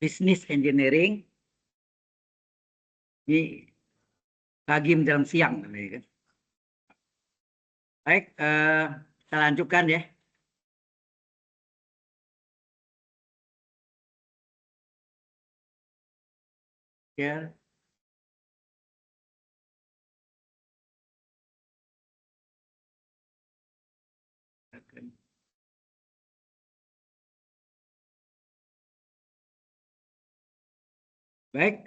Business Engineering. Ini pagi menjelang siang. Baik, kita lanjutkan ya. Ya. Baik,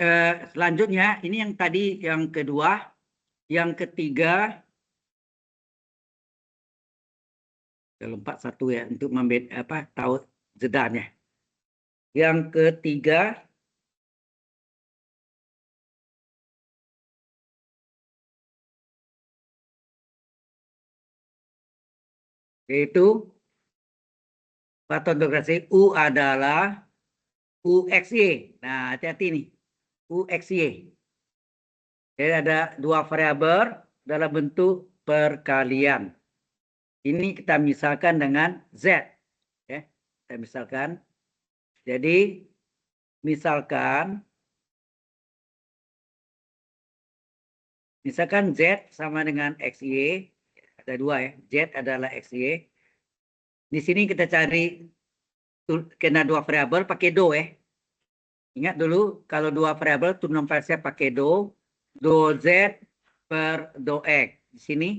selanjutnya ini yang tadi yang kedua, yang ketiga, saya lompat satu ya untuk tahu jedanya. Yang ketiga, yaitu patontograsi U adalah UXY. Nah, hati-hati nih, UXY. Jadi ada dua variabel dalam bentuk perkalian. Ini kita misalkan dengan Z. Ya, kita misalkan. Jadi, misalkan Z sama dengan XY. Ada dua ya. Z adalah XY. Di sini kita cari kena dua variabel pakai do ya. Ingat dulu kalau dua variabel itu nominalnya pakai do Z per do X. Di sini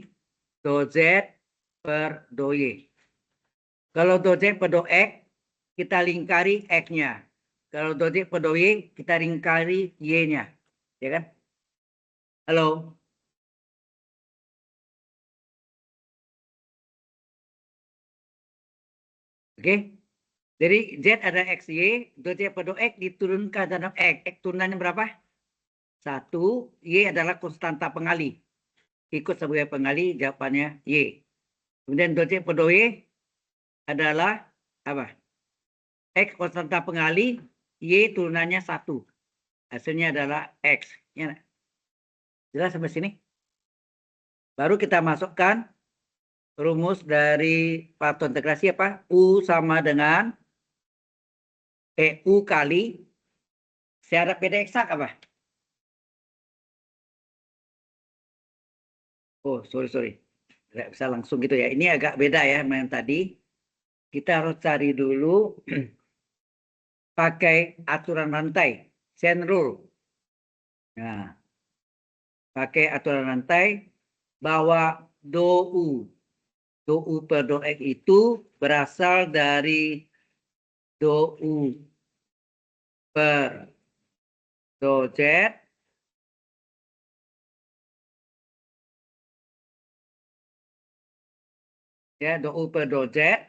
do Z per do Y. Kalau do Z per do X kita lingkari X-nya. Kalau do Z per do Y kita lingkari Y-nya. Ya kan? Halo. Oke. Jadi Z ada XY, do Z per do X diturunkan dalam X. X turunannya berapa? 1. Y adalah konstanta pengali. Ikut sebagai pengali, jawabannya Y. Kemudian do Z per do Y adalah apa? X konstanta pengali, Y turunannya 1. Hasilnya adalah X. Ya. Jelas sampai sini? Baru kita masukkan rumus dari faktor integrasi apa? U sama dengan U kali syarat beda eksak apa? Oh, sorry. Tidak bisa langsung gitu ya. Ini agak beda ya sama yang tadi. Kita harus cari dulu pakai aturan rantai, chain rule. Nah, pakai aturan rantai bahwa do U per do X itu berasal dari do U per do Z ya, do U per do Z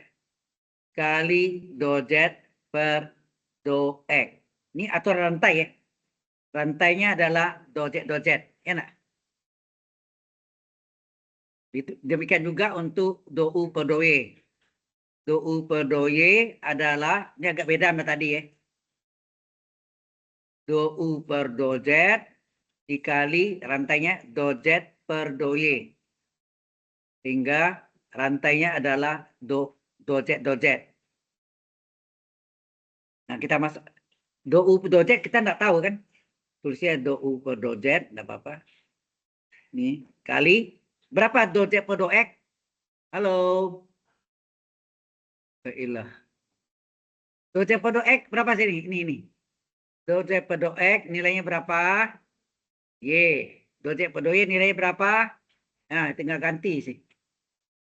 kali do Z per do X. Ini aturan rantai ya. Rantainya adalah do Z, ya nak? Demikian juga untuk do U per do Y. Do U per do Y adalah, ini agak beda sama tadi ya. Do U per do Z dikali rantainya do Z per do Y. Sehingga rantainya adalah do Z. Nah, kita masuk do U per do Z kita nggak tahu kan? Tulisnya do U per do Z, nggak apa-apa. Ini kali berapa do Z per do X? Halo. Ilah. Do Z per do X berapa sini? Ini. Do Z per do X nilainya berapa? Y. Do Z per do Y nilainya berapa? Nah, tinggal ganti sih.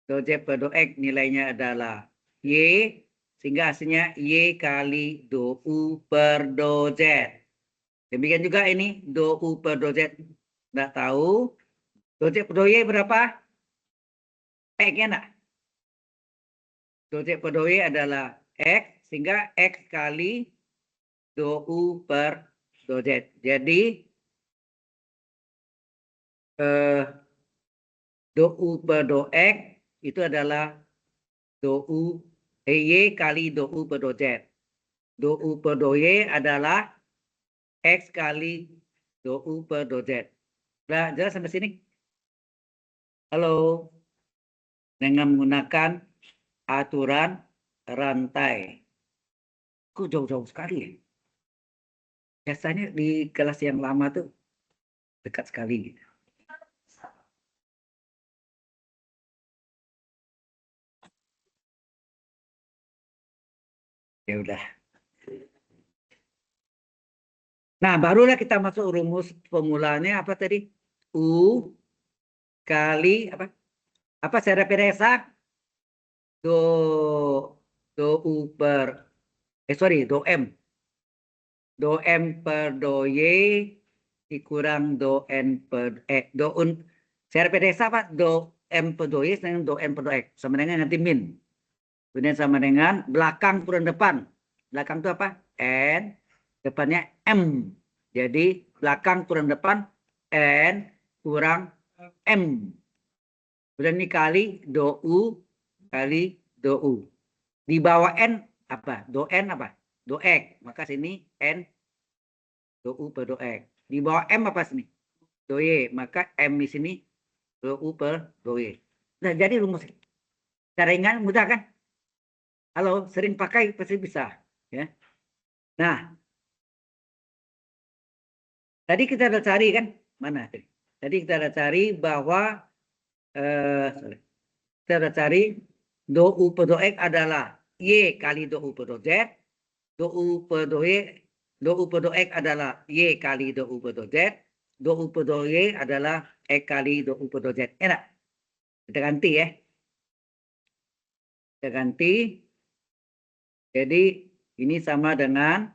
Do Z per do X nilainya adalah Y. Sehingga hasilnya Y kali do U per do Z. Demikian juga ini do U per do Z. Nggak tahu. Do Z per do Y berapa? X-nya enggak? Do Z per do Y adalah X. Sehingga X kali do U per do Z. Jadi do U per do X itu adalah do U Y kali do U per do Z. Do U per do Y adalah X kali do U per do Z. Sudah jelas sampai sini? Halo. Dengan menggunakan aturan rantai. Kok jauh-jauh sekali ya? Biasanya di kelas yang lama tuh dekat sekali gitu. Ya udah. Nah, barulah kita masuk rumus formulanya apa tadi? U kali apa? Apa secara peresa? Do U per sorry, do M. Do M per do Y dikurang do N per do un secara peresa apa? Do M per do Y dengan do N per do X sama dengan nanti min. Kemudian sama dengan belakang kurang depan. Belakang itu apa? N, depannya M. Jadi belakang kurang depan N kurang M. Kemudian ini kali do U kali do U. Di bawah N apa? Do N apa? Do X. Maka sini N do U per do X. Di bawah M apa sini? Do Y. Maka M di sini do U per do Y. Nah, jadi rumus cara ringan mudah kan? Kalau sering pakai pasti bisa. Ya. Nah, tadi kita udah cari kan? Mana tadi? Tadi kita udah cari bahwa kita udah cari do U per do X adalah Y kali do U per do Z. Do U per do Y, do U per do X adalah Y kali do U per do Z. Do U per do Y adalah X kali do U per do Z. Enak? Kita ganti ya. Kita ganti. Jadi ini sama dengan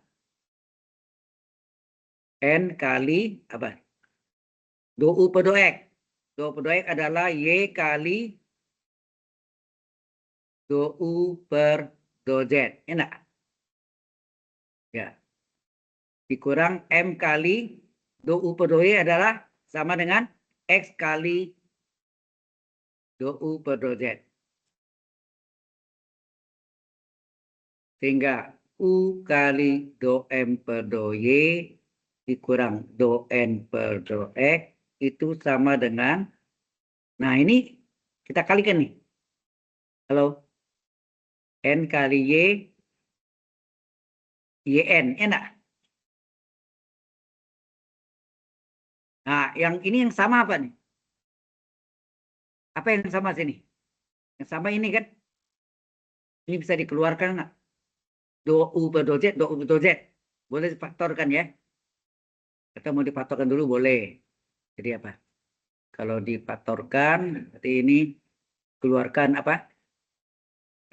N kali apa? Do U per do X. Do U per do X adalah Y kali do U per do Z. Enak? Ya. Dikurang M kali do U per do Y adalah sama dengan X kali do U per do Z. Sehingga U kali do M per do Y dikurang do N per do X itu sama dengan, nah ini kita kalikan nih. Kalau N kali Y, YN, enak. Nah, yang ini yang sama apa nih? Apa yang sama sini? Yang sama ini kan? Ini bisa dikeluarkan nggak? Do U per do Z, do U per do Z. Boleh difaktorkan ya. Kita mau difaktorkan dulu boleh. Jadi apa? Kalau difaktorkan, berarti ini keluarkan apa?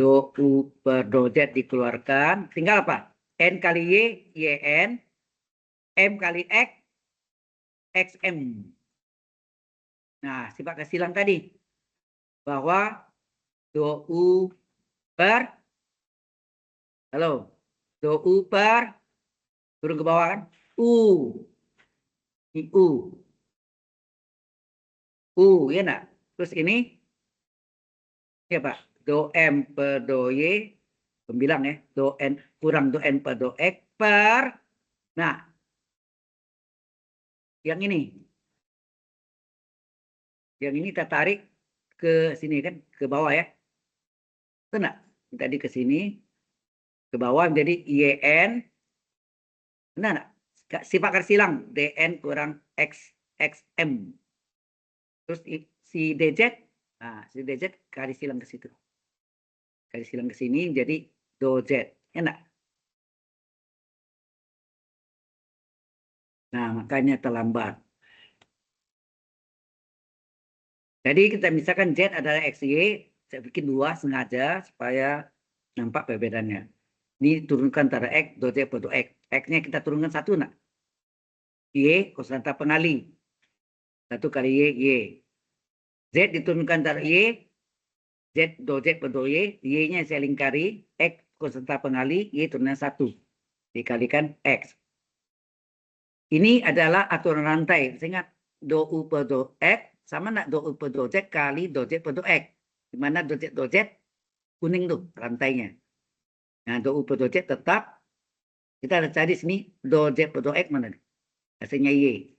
Do U per do Z dikeluarkan. Tinggal apa? N kali Y, YN. M kali X, XM. Nah, sifat kesilang tadi. Bahwa do U per, halo, do U per, turun ke bawah kan? U. Ini U. Ya enggak? Terus ini, ya Pak, do M per do Y, pembilang ya, do N kurang do N per do X per, nah, yang ini kita tarik ke sini kan, ke bawah ya. Itu enggak? Tadi ke sini, ke bawah menjadi YN, benar enggak? Sifat garis silang, DN kurang XM. Terus si DZ, nah si DZ garis silang ke situ. Garis silang ke sini jadi do Z. Enak? Nah, makanya terlambat. Jadi kita misalkan Z adalah XY, saya bikin 2 sengaja supaya nampak perbedaannya. Ini turunkan antara X, do Z per do X. X-nya kita turunkan 1 nak. Y, konstanta pengali. 1 kali Y, Y. Z diturunkan antara Y, Z do Z per do Y. Y-nya saya lingkari, X konstanta pengali, Y turunkan 1. Dikalikan X. Ini adalah aturan rantai. Ingat, do U per do X sama nak do U per do Z kali do Z per do X. Di mana do Z kuning tuh rantainya. Nah, do U per do Z tetap. Kita ada cari sini do Z per do X mana? Hasilnya Y.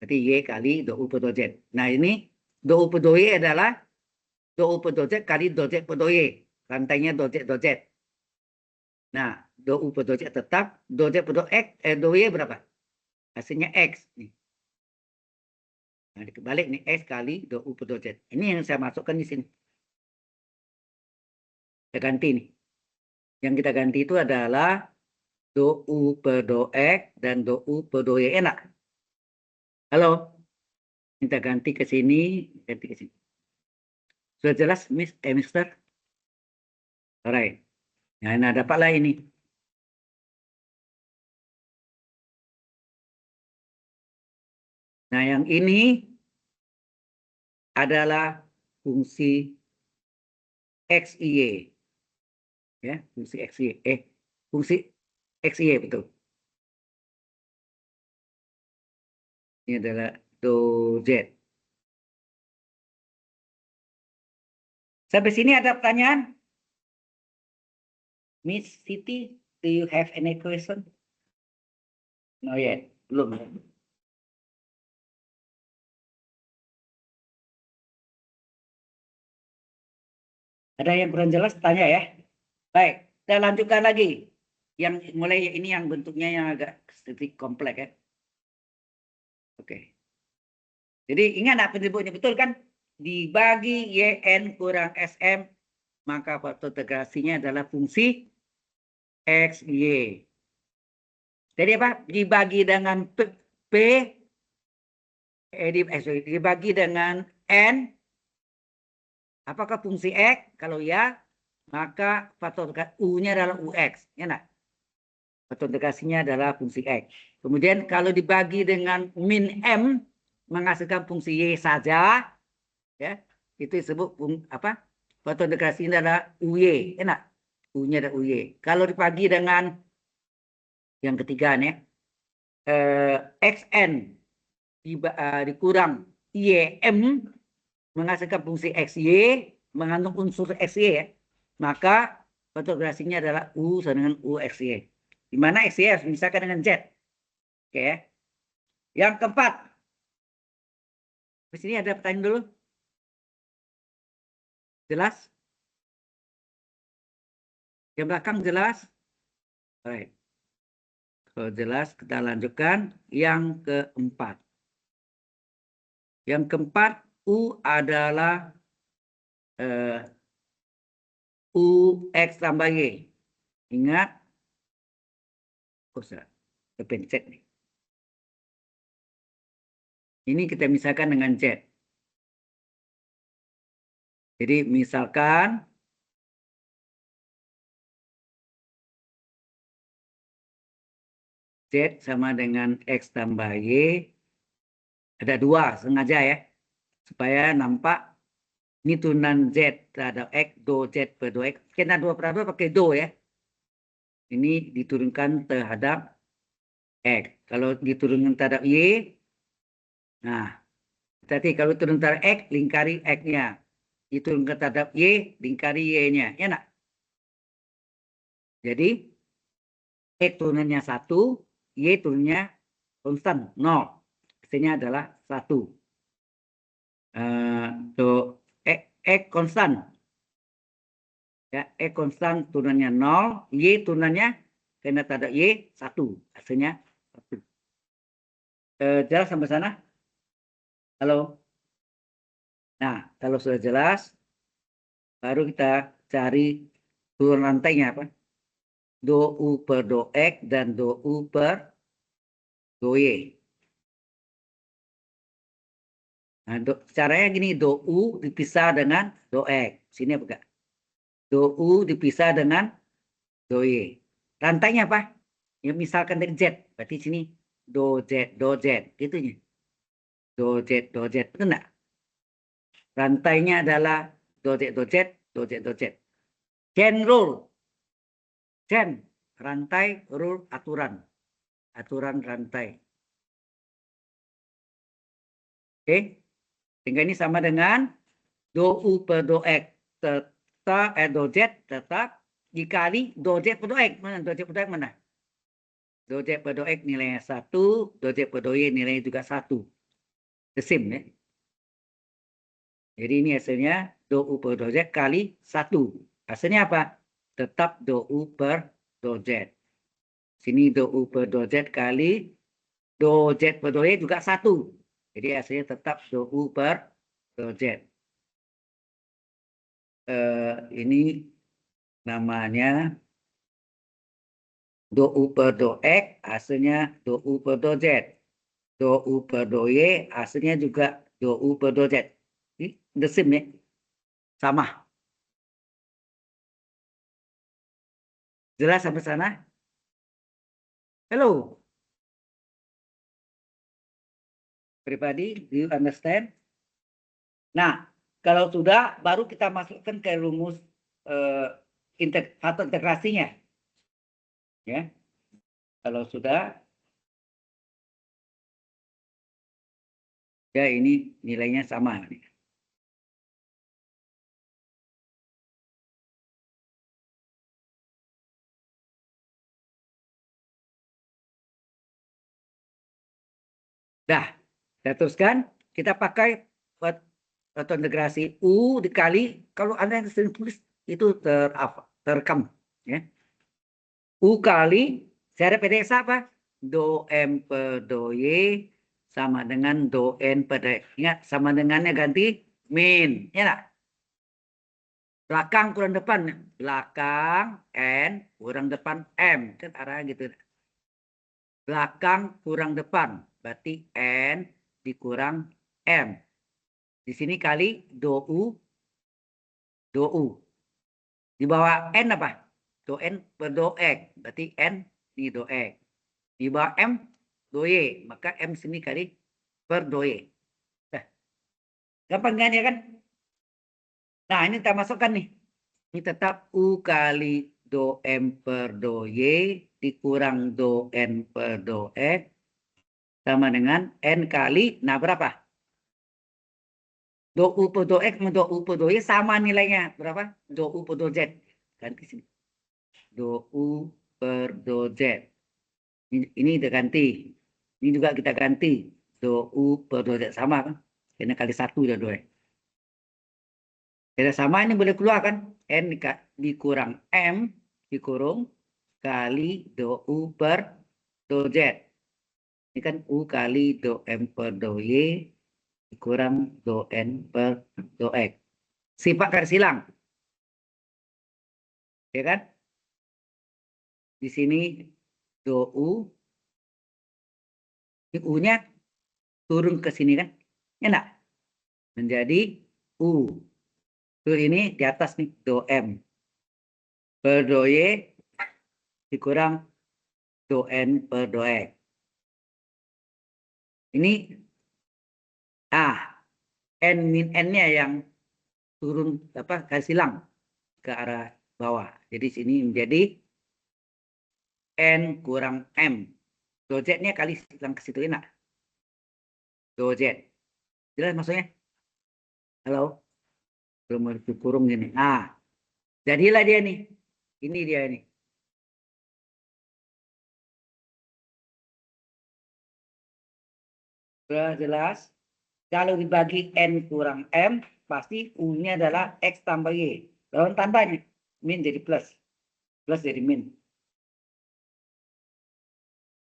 Berarti Y kali do U per do Z. Nah, ini do U per do Y adalah do U per do Z kali do Z per do Y. Rantainya do Z. Nah, do U per do Z tetap, do Z per do X, do Y berapa? Hasilnya X. Nih. Nah, dikebalik nih, X kali do U per do Z. Ini yang saya masukkan di sini. Kita ganti nih. Yang kita ganti itu adalah do U per do X dan do U per do Y. Enak? Halo? Kita ganti ke sini, ganti ke sini. Sudah jelas, Mister? Alright. Nah, dapatlah ini. Nah, yang ini adalah fungsi X, Y. Ya, fungsi X, Y. Fungsi X, Y, betul. Ini adalah do Z. Sampai sini ada pertanyaan? Miss Siti, do you have any question? No yet, belum. Ada yang kurang jelas, tanya ya. Baik, kita lanjutkan lagi. Yang mulai ini yang bentuknya yang agak sedikit kompleks ya. Oke. Jadi ingat apa penyebutnya betul kan? Dibagi YN kurang SM, maka faktor integrasinya adalah fungsi X, Y. Jadi apa? Dibagi dengan P, dibagi dengan N, apakah fungsi X? Kalau ya, maka faktor U-nya adalah UX. Ya enggak? Faktor integrasinya adalah fungsi X. Kemudian kalau dibagi dengan min M, menghasilkan fungsi Y saja, ya, itu disebut apa? Faktor integrasinya adalah UY. Enak? U-nya adalah UY. Kalau dibagi dengan yang ketiga nih, XN dikurang YM menghasilkan fungsi XY mengandung unsur XY ya. Maka fotografinya adalah U sama dengan UXY. Di mana XY harus misalkan dengan Z. Oke ya. Yang keempat. Di sini ada pertanyaan dulu. Jelas? Yang belakang jelas? Baik. Kalau jelas kita lanjutkan yang keempat. Yang keempat U adalah UX tambah Y. Ingat. Kepencet nih. Ini kita misalkan dengan Z. Jadi misalkan Z sama dengan X tambah Y. Ada dua sengaja ya. Supaya nampak ini turunan Z terhadap X, do Z per do X. Karena dua per dua pakai do ya. Ini diturunkan terhadap X. Kalau diturunkan terhadap Y, nah, berarti kalau turun terhadap X, lingkari X-nya. Diturunkan terhadap Y, lingkari Y-nya. Ya nak? Jadi, X turunannya 1, Y turunnya konstan, 0. Hasilnya adalah 1. X konstan. Ya, X konstan turunannya 0, Y turunannya karena tak ada Y 1, hasilnya 1. Jelas sampai sana? Halo? Nah, kalau sudah jelas, baru kita cari turun rantainya apa? Do U per do X dan do U per do Y. Nah, caranya gini, do U dipisah dengan do X. Sini apa enggak? Do U dipisah dengan do Y. Rantainya apa? Ya misalkan dari Z, berarti sini do Z, gitu ya. Do Z, betul enggak? Rantainya adalah do Z, do Z. Chain rule. Chain, rantai, rule, aturan. Aturan rantai. Oke. Sehingga ini sama dengan do U per do X. Tetap, do Z tetap dikali do Z per do X. Mana do Z per do X mana? Do Z per do X nilainya 1, do Z per do Y nilainya juga 1. The same ya. Jadi ini hasilnya do U per do Z kali 1. Hasilnya apa? Tetap do U per do Z. Sini do U per do Z kali do Z per do Y juga 1. Jadi hasilnya tetap do U per do Z. Ini namanya do U per do X, hasilnya do U per do Z. Do U per do Y, hasilnya juga do U per do Z. Ini the same ya. Sama. Jelas sampai sana? Hello. Everybody, do you understand? Nah, kalau sudah, baru kita masukkan ke rumus faktor integrasinya. Ya, kalau sudah, ya ini nilainya sama. Dah, kita teruskan. Kita pakai faktor integrasi U dikali, kalau Anda yang sering tulis, itu terekam. Ya. U kali, secara PDS apa? Do M per do Y sama dengan do N per do X. Ingat, sama dengannya ganti min. Ya enggak? Belakang kurang depan. Belakang N kurang depan M. Kan arahnya gitu. Belakang kurang depan. Berarti N dikurang M. Di sini kali do U. Do U. Di bawah N apa? Do N per do X. Berarti N di do X. Di bawah M do Y. Maka M sini kali per do Y. Gampang kan ya kan? Nah ini kita masukkan nih. Ini tetap U kali do M per do Y dikurang do N per do X sama dengan N kali, nah berapa? Do U per do X sama do U per do Y sama nilainya. Berapa? Do U per do Z. Ganti sini. Do U per do Z. Ini udah ganti. Ini juga kita ganti. Do U per do Z sama kan? Karena kali 1 udah 2. Tidak sama ini boleh keluar kan? N dikurang M dikurung kali do U per do Z. Ini kan U kali do M per do Y dikurang do N per do X. Sifat garis silang. Ya kan? Di sini do U. Ini U-nya turun ke sini kan? Ya enggak? Menjadi U. Tuh ini di atas nih do M per do Y dikurang do N per do X. Ini N min N-nya yang turun apa garis silang ke arah bawah. Jadi sini menjadi N kurang M. Do Z-nya kali silang ke situ enak. Do Z. Jelas maksudnya? Halo? Belum kurung gini. Nah, jadilah dia nih. Ini dia nih. Sudah jelas? Kalau dibagi N kurang M, pasti U-nya adalah X tambah Y. Lawan tambahnya, min jadi plus. Plus jadi min.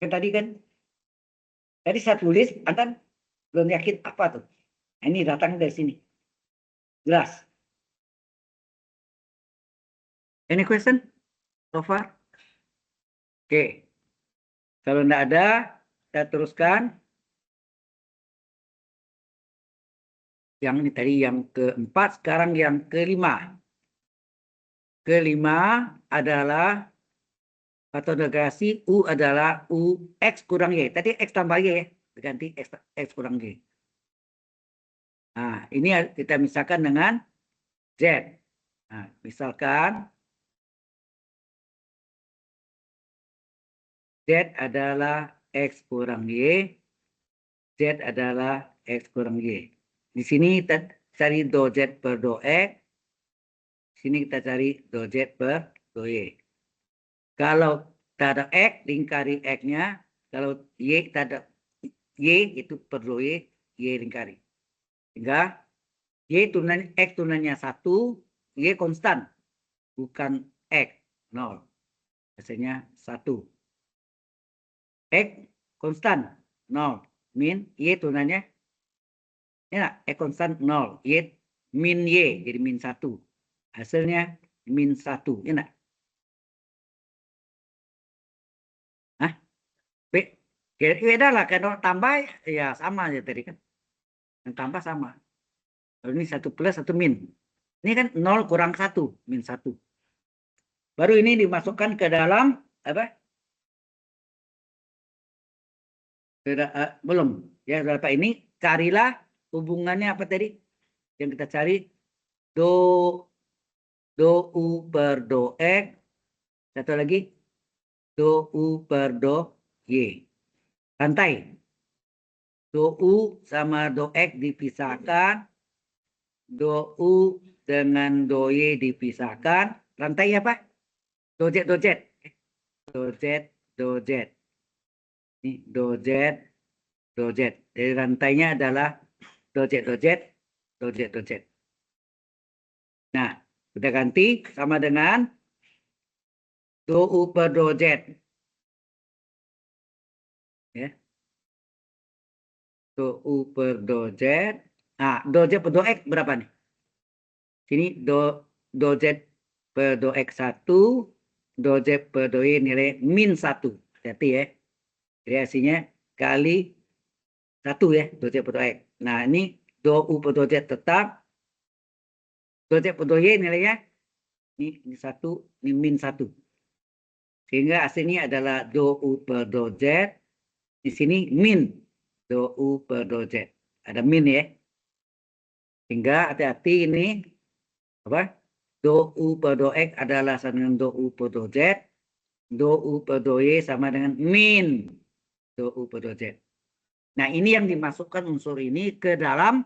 Kan tadi saya tulis, Anda belum yakin apa tuh. Ini datang dari sini. Jelas? Any question so far? Oke. Kalau tidak ada, kita teruskan. Yang ini tadi yang keempat, sekarang yang kelima. Kelima adalah faktor integrasi U adalah U X kurang Y. Tadi X tambah Y ya. Diganti X kurang Y. Nah, ini kita misalkan dengan Z. Nah, misalkan Z adalah X kurang Y. Z adalah X kurang Y. Di sini kita cari do Z per do X. Sini kita cari do Z per do Y. Kalau kita ada X, lingkari X-nya. Kalau Y, kita ada Y, itu per do Y, Y lingkari. Sehingga Y turunannya, X turunannya 1, Y konstan. Bukan X, 0. Hasilnya 1. X konstan 0. Min Y turunannya. Ya, X konstan 0. Y min Y jadi min 1. Hasilnya min 1. Ya enggak? Hah? Beda lah. Kalau tambah ya sama aja tadi kan. Yang tambah sama. Kalau ini 1 plus 1 min. Ini kan 0 kurang 1. Min 1. Baru ini dimasukkan ke dalam apa? Belum. Ya, berapa ini? Carilah hubungannya apa tadi? Yang kita cari do U per do X. Satu lagi do U per do Y. Rantai. Do U sama do X dipisahkan. Do U dengan do Y dipisahkan. Rantai apa? Do Z, do Z. Do Z, do Z. Ini do Z, do Z. Jadi rantainya adalah do Z, do Z, do Z, do Z. Nah, kita ganti sama dengan do U per do Z. Ya. Do U per do Z. Nah, do Z per do X berapa nih? Sini do Z per do X 1. Do Z per do Y nilai min 1. Hati ya. Jadi hasilnya kali 1 ya. Do Z per do X. Nah, ini do U per do Z tetap. Do Z per do Y nilainya. Ini 1. Ini min 1. Sehingga hasilnya adalah do U per do Z. Di sini min do U per do Z. Ada min ya. Sehingga hati-hati ini apa? Do U per do X adalah sama dengan do U per do Z. Do U per do Y sama dengan min do U per do Z. Nah, ini yang dimasukkan unsur ini ke dalam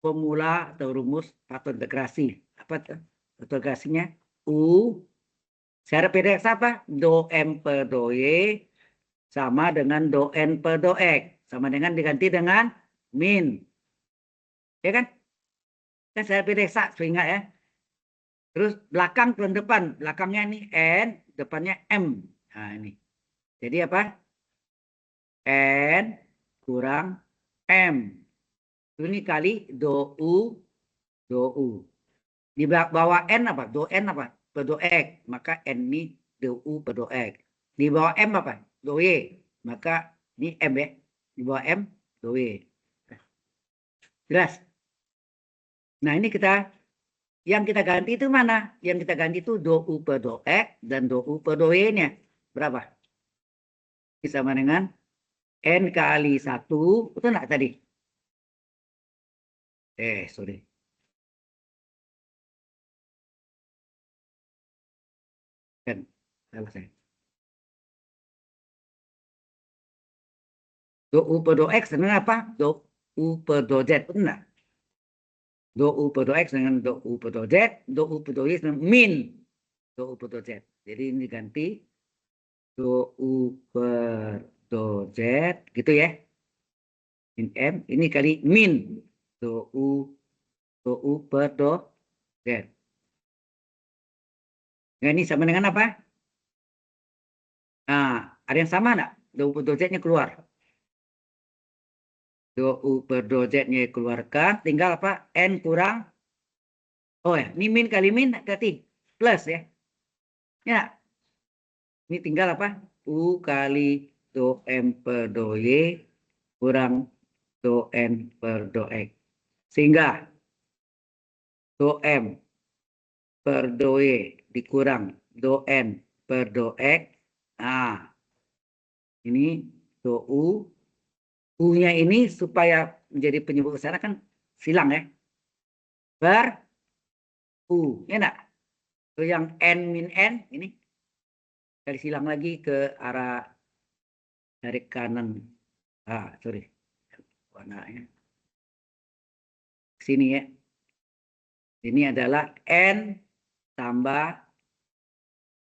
formula atau rumus faktor integrasi. Apa faktor integrasinya? U secara pendek apa? Do M per do Y sama dengan do N per do X. Sama dengan diganti dengan min. Ya kan? Kan secara pendek sehingga ya. Terus belakang ke depan. Belakangnya ini N, depannya M. Nah, ini. Jadi apa? N kurang M. Ini kali do U, do U. Di bawah N apa? Do N apa? Per do X. Maka N ini do U per do X. Di bawah M apa? Do Y. Maka ini M ya. Di bawah M, do Y. Jelas? Nah, ini yang kita ganti itu mana? Yang kita ganti itu do U per do X dan do U per do Y-nya. Berapa? Sama dengan N kali 1. Betul nggak tadi? Sorry. Kan, salah saya. Do U per do X dengan apa? Do U per do Z. Betul nggak? Do U per do X dengan do U per do Z. Do U per do Y dengan min do U per do Z. Jadi ini ganti do U per do Z. Gitu ya. Min M. Ini kali min do U per do Z. Nah, ini sama dengan apa? Nah, ada yang sama enggak? Do U per do Z-nya keluar. Do U per do Z-nya keluarkan. Tinggal apa? N kurang. Oh ya, ini min kali min berarti plus ya. Ya. Ini tinggal apa? U kali do M per do Y kurang do N per do X. Sehingga do M per do Y dikurang do N per do X. Nah, ini do U. U-nya ini supaya menjadi penyebut kesana kan silang ya. Per U. Ya enggak? Itu yang N min N ini. Dari silang lagi ke arah dari kanan. Sorry. Warnanya. Sini ya. Ini adalah N tambah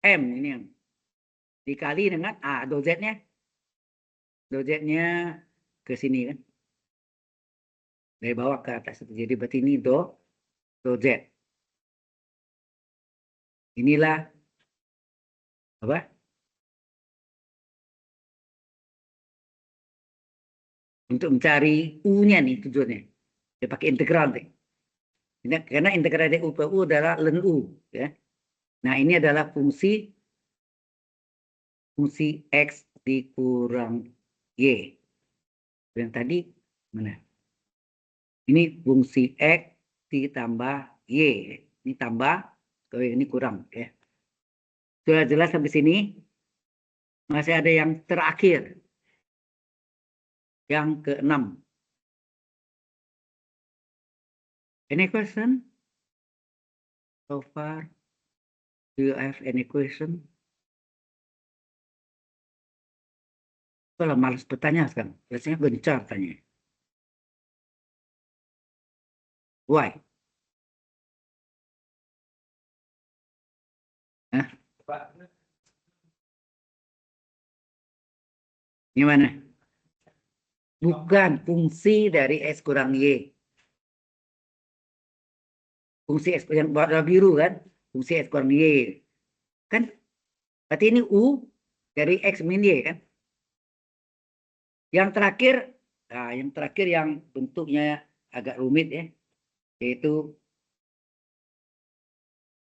M. Ini yang dikali dengan do Z-nya. Do Z-nya ke sini kan. Dari bawah ke atas. Jadi berarti ini do Z. Inilah apa? Untuk mencari U-nya nih tujuannya. Dia pakai integral nih. Karena integral dari U per U adalah ln U. Ya. Nah ini adalah fungsi X dikurang Y. Yang tadi mana? Ini fungsi X ditambah Y. Ini tambah, ini kurang. Ya. Sudah jelas sampai sini? Masih ada yang terakhir. Yang ke-6. Any question? So far, do you have any question? Kalau malas bertanya sekarang, biasanya gencar tanya. Why? Hah? Gimana? Bukan fungsi dari X kurang Y. Fungsi X yang warna biru kan? Fungsi X kurang Y. Kan? Berarti ini U dari X min Y kan? Yang terakhir, nah yang terakhir yang bentuknya agak rumit ya. Yaitu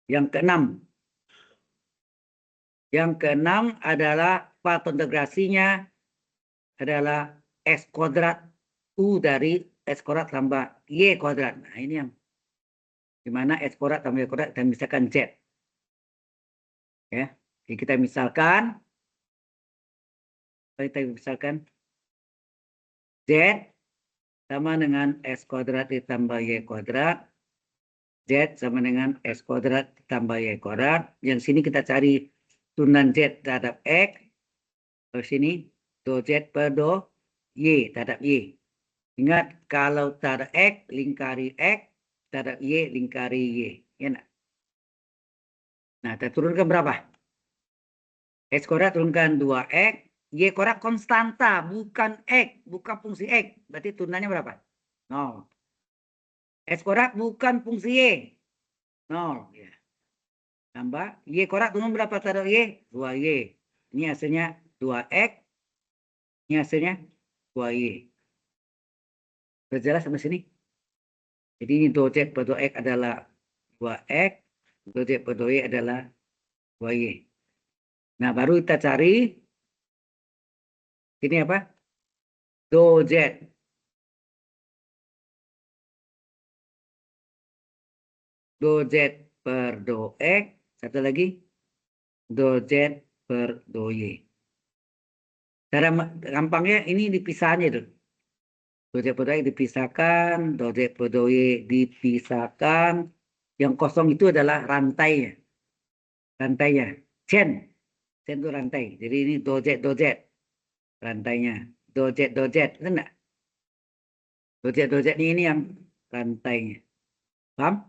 yang ke-6. Yang ke-6 adalah integrasinya adalah X kuadrat U dari X kuadrat tambah Y kuadrat. Nah ini yang dimana X kuadrat tambah Y kuadrat kita misalkan Z. Ya, jadi kita misalkan Z sama dengan X kuadrat ditambah Y kuadrat. Z sama dengan X kuadrat ditambah Y kuadrat. Yang sini kita cari turunan Z terhadap X. Di sini do Z per do Y terhadap Y. Ingat kalau terhadap X lingkari X, terhadap Y lingkari Y. Ya, nah, kita turunkan berapa? X kuadrat turunkan 2X. Y kuadrat konstanta, bukan X, bukan fungsi X. Berarti turunannya berapa? 0. X kuadrat bukan fungsi Y. 0. Ya. Tambah, Y kuadrat turun berapa terhadap Y? 2Y. Ini hasilnya 2X. Ini hasilnya 2Y. Sudah jelas sampai sini? Jadi ini do Z per do X adalah 2X. Do Z per do Y adalah 2Y. Nah, baru kita cari. Ini apa? Do Z. Do Z per do X. Satu lagi. Do Z per do Y. Cara gampangnya ini dipisah aja tuh. Do Z per do X dipisahkan. Do Z per do Y dipisahkan. Yang kosong itu adalah rantainya. Rantainya. Chain. Chain itu rantai. Jadi ini do Z, do Z. Rantainya. Do Z, do Z. Itu enggak? Do Z, do Z ini yang rantainya. Paham?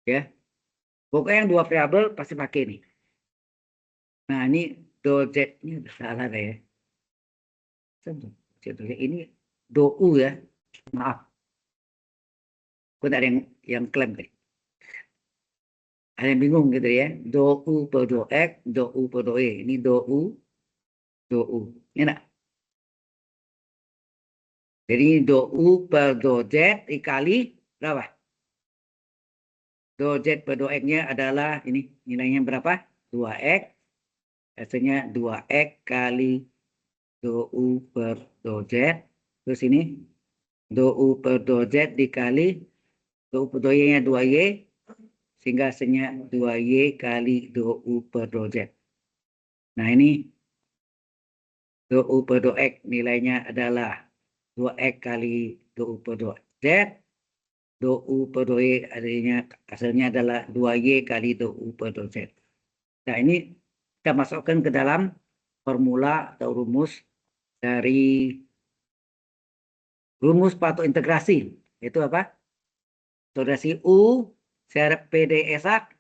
Ya. Pokoknya yang dua variabel pasti pakai ini. Nah, ini do Z ini udah salah deh ya. Ini do U ya. Maaf. Aku ada yang klaim deh. Ada yang bingung gitu ya. Do U per do X, do U per do E. Ini do U, do U. Ini enggak? Jadi do U per do Z dikali berapa? Do Z per do X-nya adalah ini. Nilainya berapa? 2X. Hasilnya 2X kali do U per do Z. Terus ini do U per do Z dikali do U per do Y-nya 2Y. Sehingga hasilnya 2Y kali do U per do Z. Nah ini do U per do X nilainya adalah 2X kali do U per do Z. Do U per do Y hasilnya adalah 2Y kali do U per do Z. Nah ini kita masukkan ke dalam formula atau rumus dari rumus Pareto integrasi. Itu apa? Integrasi U seret PD esak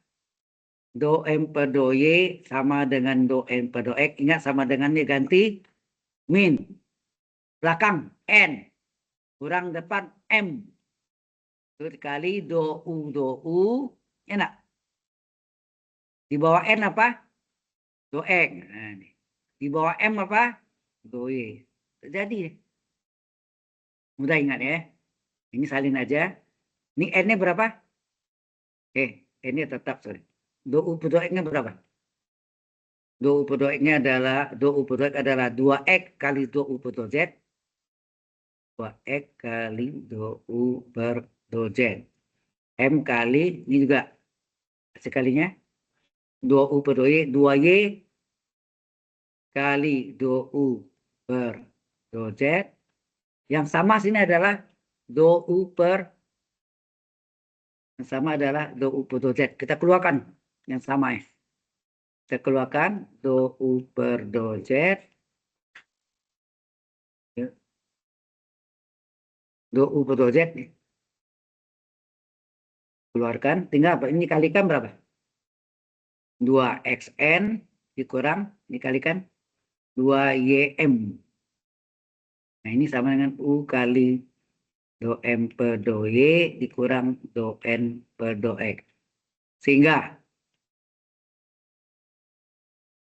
do M per do Y sama dengan do N per do X. Ingat sama dengan ini ganti min. Belakang N. Kurang depan M. Itu dikali do U. Enak. Di bawah N apa? Do X. Nah, di bawah M apa? Do Y. Jadi mudah ingat ya. Ini salin aja. Ini N-nya berapa? N-nya tetap, sorry. Do U per do X-nya berapa? Do U per do X-nya adalah, do U per do X adalah 2X kali do U per do Z. 2X kali do U per do Z. M kali, ini juga sekalinya. 2U per 2Y, 2Y kali do U per do Z. Yang sama sini adalah do U per, yang sama adalah do U per do Z. Kita keluarkan yang sama ya. Kita keluarkan do U per do Z. Do U per do Z. Keluarkan. Tinggal apa? Ini kalikan berapa? 2XN dikurang, dikalikan 2YM. Nah, ini sama dengan U kali do M per do Y dikurang do N per do X. Sehingga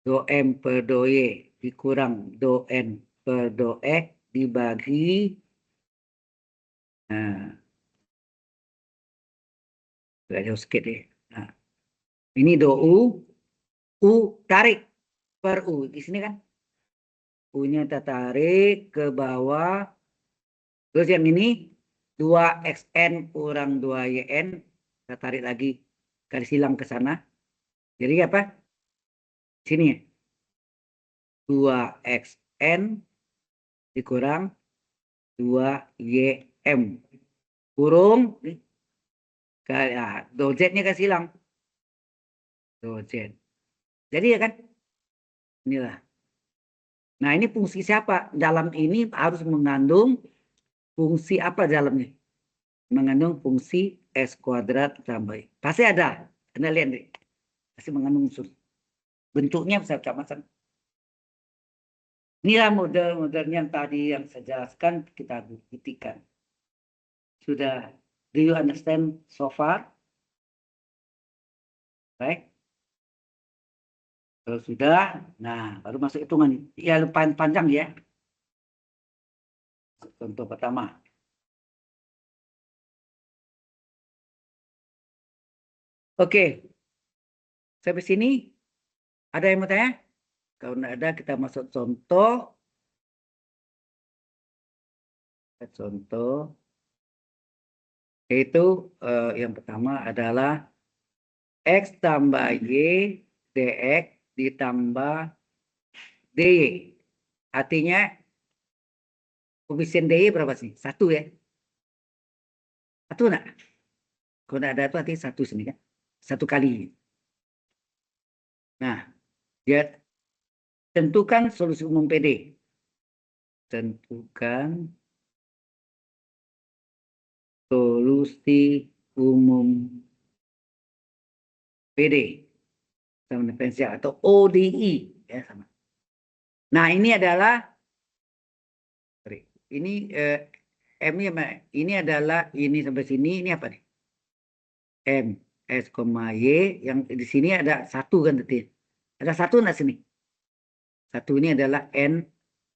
do M per do Y dikurang do N per do X dibagi, nah, agak jauh sedikit ya. Nah, ini do U tarik per U. Di sini kan U-nya kita tarik ke bawah. Terus yang ini 2XN kurang 2YN. Kita tarik lagi garis silang ke sana. Jadi apa? Sini ya. 2XN dikurang 2YM. Kurung. Do Z-nya kasih silang. Do Z. Jadi ya kan? Inilah. Nah, ini fungsi siapa? Dalam ini harus mengandung fungsi apa dalamnya? Mengandung fungsi S kuadrat tambah Y. Pasti ada. Anda lihat nih. Pasti mengandung unsur. Bentuknya bisa macam-macam. Inilah model-model yang tadi yang saya jelaskan, kita buktikan. Sudah, do you understand so far? Baik. Kalau sudah, nah baru masuk hitungan. Ya lupain panjang ya. Contoh pertama. Oke. Sampai sini ada yang mau tanya? Kalau tidak ada, kita masuk contoh. Contoh. Yaitu yang pertama adalah X tambah Y dx ditambah dy. Artinya koefisien dy berapa sih? 1 ya. 1 enggak? Kalau tidak ada itu artinya 1 sini kan. 1 kali. Nah, dia tentukan solusi umum PD. Tentukan solusi umum PD sama diferensial atau ODI ya sama. Nah, ini adalah ini M ini adalah ini sampai sini ini apa nih? M S, Y yang di sini ada 1 kan tadi. Ada 1 enggak sini? 1 ini adalah N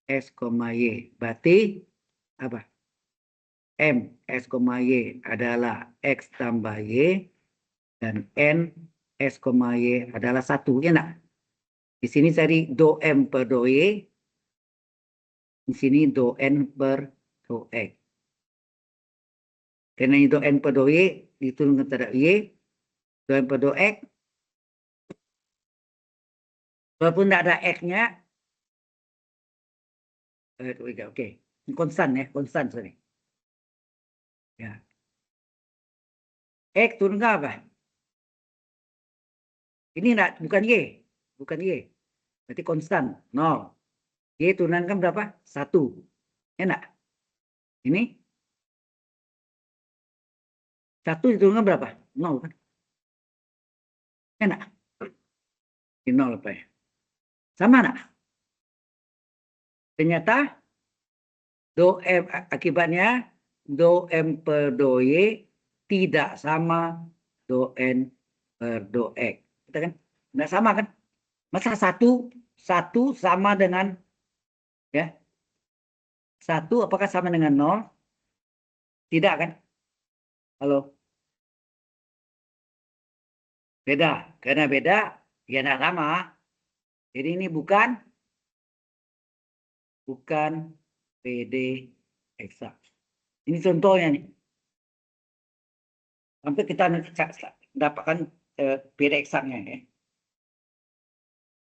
S, Y. Berarti apa? M S, Y adalah X tambah Y dan N S, Y adalah 1. Ya enggak? Di sini cari do M per do Y. Di sini do N per do X. Karena ini do N per do Y diturunkan terhadap Y. Do N per do X. Walaupun tidak ada X-nya. Oke. Konstan ya. Konstan. Sorry. Ya. X turun ke apa? Ini enggak, bukan Y. Bukan Y. Berarti konstan. 0. Y turunkan berapa? 1. Ya enggak? Ini 1 diturunkan berapa? 0 kan? Ya enggak? Ini 0 apa ya? Sama enggak? Ternyata do M akibatnya do M per do Y tidak sama do N per do X. Kita kan? Enggak sama kan? Masa satu sama dengan ya 1 apakah sama dengan 0? Tidak kan? Halo? Beda. Karena beda, ya tidak sama. Jadi ini bukan PD eksak. Ini contohnya nih. Sampai kita dapatkan PD eksaknya ya.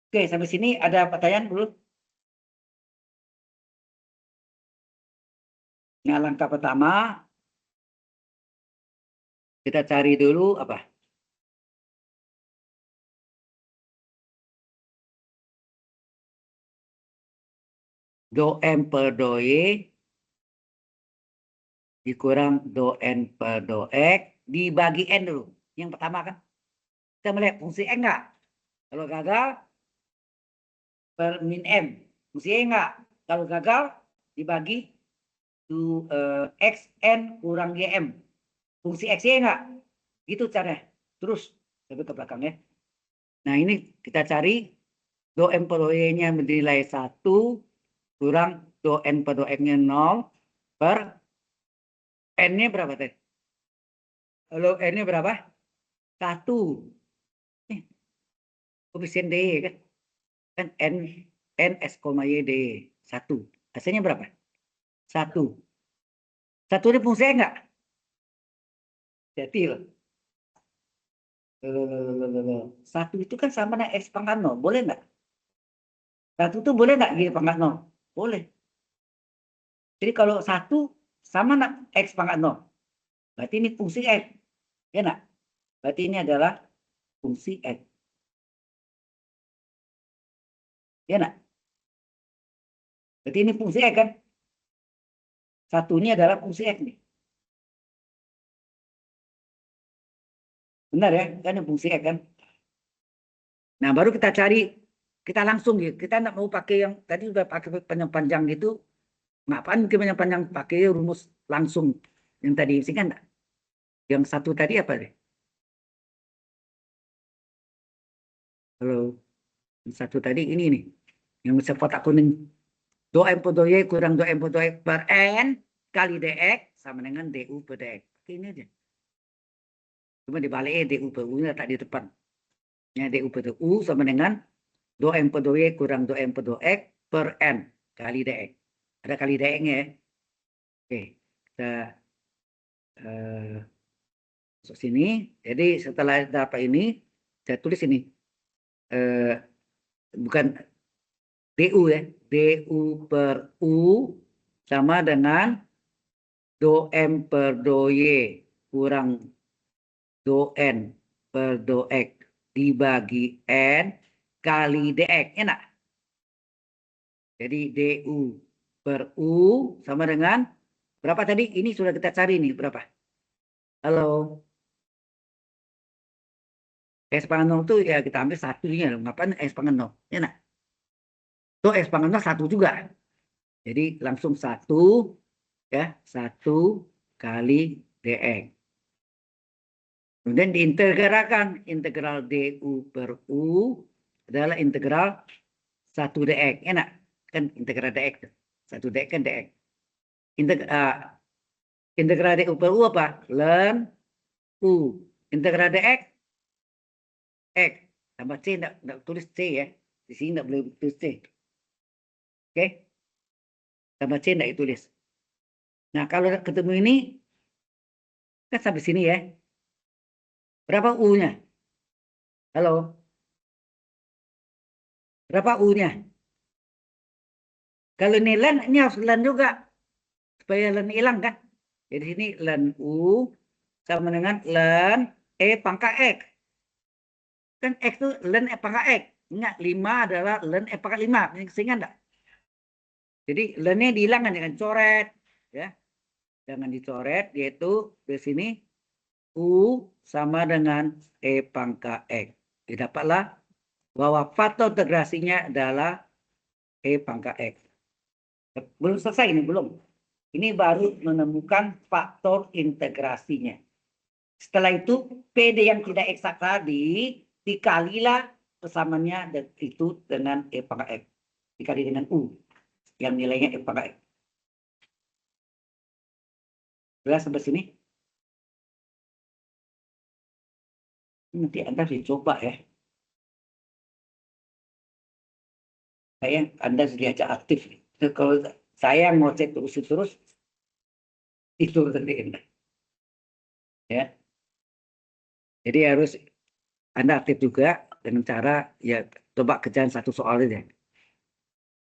Oke, sampai sini ada pertanyaan belum? Nah, langkah pertama kita cari dulu apa? Do M per do Y dikurang do N per do X dibagi N dulu. Yang pertama kan. Kita melihat fungsi X enggak? Kalau gagal, per min M. Fungsi Y enggak? Kalau gagal, dibagi XN kurang YM. Fungsi X Y enggak? Gitu caranya. Terus, sampai ke belakang ya. Nah, ini kita cari do M per do Y-nya bernilai 1 kurang do N per do X-nya 0 per N-nya berapa tadi? Kalau N-nya berapa? 1. Koefisien D kan? Kan N S, Y D 1. Hasilnya berapa? 1. 1 ini fungsi enggak? Jadi loh. 1 itu kan sama dengan X pangkat 0. Boleh enggak? 1 itu boleh enggak jadi pangkat 0? Boleh. Jadi kalau 1 sama dengan X pangkat 0. Berarti ini fungsi X. Ya enggak? Berarti ini adalah fungsi X. Ya enggak? Berarti ini fungsi X kan? 1 ini adalah fungsi X nih. Benar ya? Kan ini fungsi X kan? Nah, baru kita cari, kita langsung gitu. Kita enggak mau pakai yang tadi udah pakai panjang-panjang gitu. Ngapain mungkin panjang-panjang pakai rumus langsung yang tadi sih kan? Yang 1 tadi apa deh? Kalau yang 1 tadi ini nih. Yang bisa kotak kuning. Do M per do Y kurang do M per do X per N kali DX sama dengan DU per DX. Ini aja. Cuma dibalik DU per U-nya tak di depan. Ya, DU per U sama dengan do M per do Y kurang do M per do X per N kali DX. Ada kali DX-nya ya. Oke, kita masuk sini. Jadi setelah dapat ini, saya tulis ini. Bukan DU ya. DU per U sama dengan do M per do Y kurang do N per do X dibagi N kali DX. Enak. Jadi DU per U sama dengan berapa tadi? Ini sudah kita cari nih. Berapa? Halo. S pangkat 0 itu ya kita ambil satunya. Ngapain S pangkat 0? Enak. Tuh S pangkat 0 1 juga. Jadi langsung 1 ya. 1 kali DX. Kemudian diintegralkan. Integral DU per U adalah integral 1 DX. Enak. Kan integral DX. 1 DX kan DX. Integral DU per U apa? Ln U. Integral DX. X. Tambah C. Enggak tulis C ya. Di sini enggak boleh tulis C. Oke. Tambah C enggak ditulis. Nah, kalau ketemu ini, kan sampai sini ya. Berapa U-nya? Halo? Berapa U-nya? Kalau ini len, ini harus len juga. Supaya len hilang kan? Jadi sini len U sama dengan len E pangkat X. Kan X itu len E pangkat X. Ingat, 5 adalah len E pangkat 5. Ingat enggak? Jadi lennya dihilangkan dengan coret. Ya. Jangan dicoret, yaitu di sini U sama dengan E pangkat X. Didapatlah bahwa faktor integrasinya adalah E pangkat X. Belum selesai ini, belum. Ini baru menemukan faktor integrasinya. Setelah itu, PD yang tidak eksak tadi, dikalilah persamaannya itu dengan E pangkat X. Dikali dengan U, yang nilainya E pangkat X. Jelas sampai sini? Nanti Anda dicoba ya. Anda diajak aktif. Kalau saya mau cek terus itu nanti Anda. Ya. Jadi harus Anda aktif juga dengan cara ya coba kerjaan satu soal aja.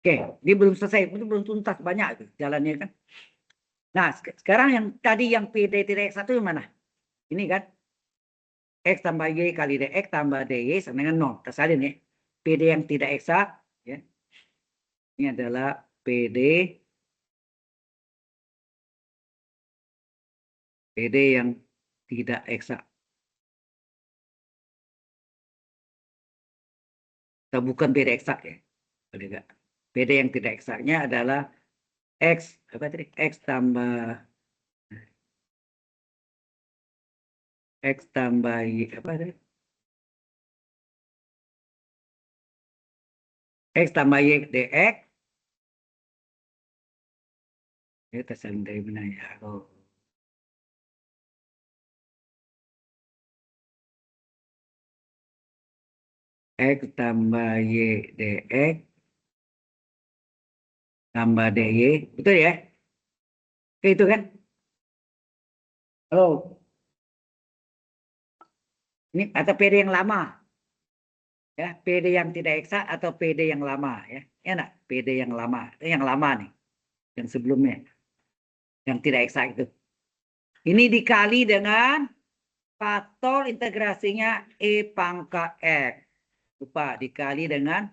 Oke, dia belum selesai, itu belum tuntas banyak jalannya kan. Nah, sekarang yang tadi yang PD tidak X1 yang mana? Ini kan X tambah Y kali DX tambah DY sama dengan 0. Tersalin ya. PD yang tidak eksak ya. Ini adalah PD yang tidak eksak. Atau bukan PD eksak ya. PD yang tidak eksaknya adalah X apa tadi? X tambah Y apa tadi? X tambah Y DX. Ya, tersalin dari mana ya? Oh. X tambah Y DX tambah DY. Betul ya? Oke, itu kan? Oh, ini atau PD yang lama. Ya, PD yang tidak eksak atau PD yang lama ya. Enak, PD yang lama. Itu yang lama nih. Yang sebelumnya. Yang tidak eksak itu. Ini dikali dengan faktor integrasinya E pangkat X. Lupa, dikali dengan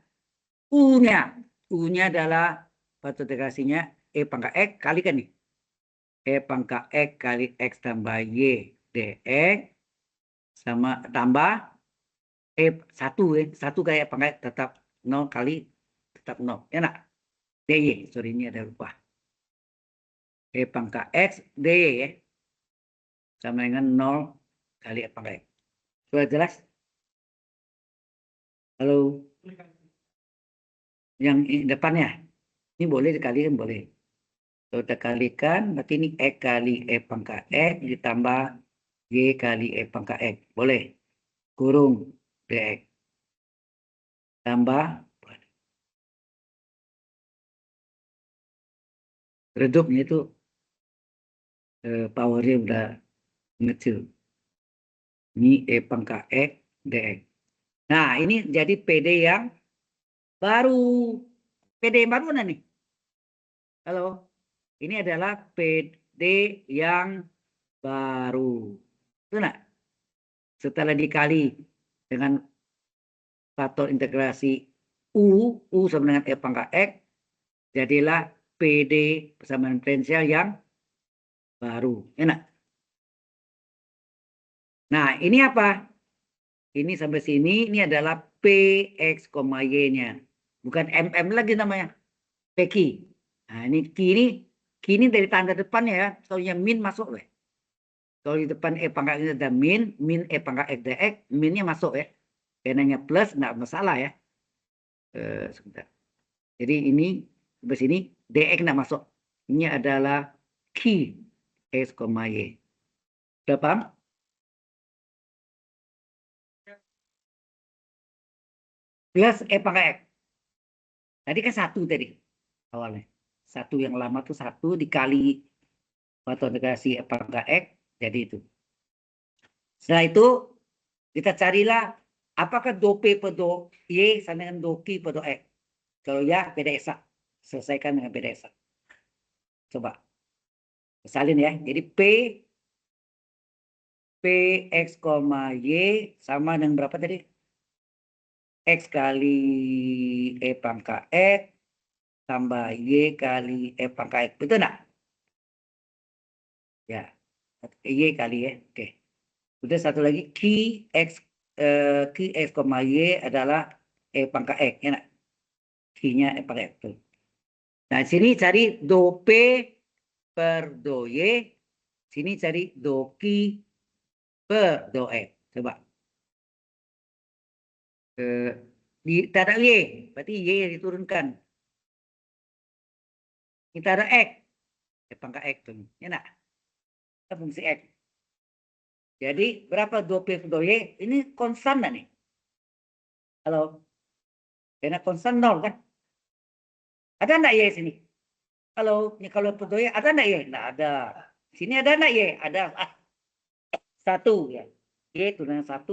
U-nya. U-nya adalah faktor integrasinya E pangkat X kalikan nih. E pangkat X kali X tambah Y dx sama tambah satu ya. Satu kayak pangkat tetap 0 kali tetap 0. Enak. DY. Sorry, ini ada lupa. E pangkat X DY ya. Sama dengan 0 kali E pangkat X. Sudah jelas? Halo? Yang depannya. Ini boleh dikalikan, boleh. Kalau kita kalikan, berarti ini X kali E pangkat X ditambah Y kali E pangkat X. Boleh. Kurung DX. Tambah. Redupnya itu powernya udah ngecil. Ini E pangkat X DX. Nah, ini jadi PD yang baru. PD yang baru mana nih? Halo? Ini adalah PD yang baru. Itu enggak? Setelah dikali dengan faktor integrasi U sama dengan E pangkat X, jadilah PD persamaan diferensial yang baru. Enak? Nah, ini apa? Ini sampai sini, ini adalah PX, Y-nya. Bukan MM lagi namanya. PQ. Nah, ini kini dari tanda depannya ya. Soalnya min masuk. Weh. Kalau di depan E pangkat ini ada min E pangkat X dx, minnya masuk ya. Karena plus, nggak masalah ya. Sebentar. Jadi ini, sampai sini, dx nggak masuk. Ini adalah Q, X, Y. Sudah paham? Plus E pangkat X. Tadi kan satu tadi awalnya. Satu yang lama tuh satu dikali faktor integrasi E pangkat X, jadi itu. Setelah itu kita carilah apakah do P per do Y sama dengan do Q per do X. Kalau ya beda eksak. Selesaikan dengan beda eksak. Coba. Salin ya. Jadi X, Y sama dengan berapa tadi? X kali E pangkat X tambah Y kali E pangkat X. Betul enggak? Ya. Y kali ya. Oke. Udah satu lagi X, Y adalah E pangkat X. Ya enggak? Q-nya E pangkat X. Nah, sini cari do P per do Y. Sini cari do Q per do X. Coba. Tak ada Y. Berarti Y yang diturunkan. Kita ada X. Pangkat X tuh. Ya enggak? fungsi X. Jadi berapa 2P per 2Y? Ini konstan nih. Halo? Karena konstan 0 kan? Ada enggak Y sini? Halo? Ini kalau per 2Y ada enggak Y? Enggak ada. Sini ada enggak Y? Ada. 1 ya. Y itu dengan 1.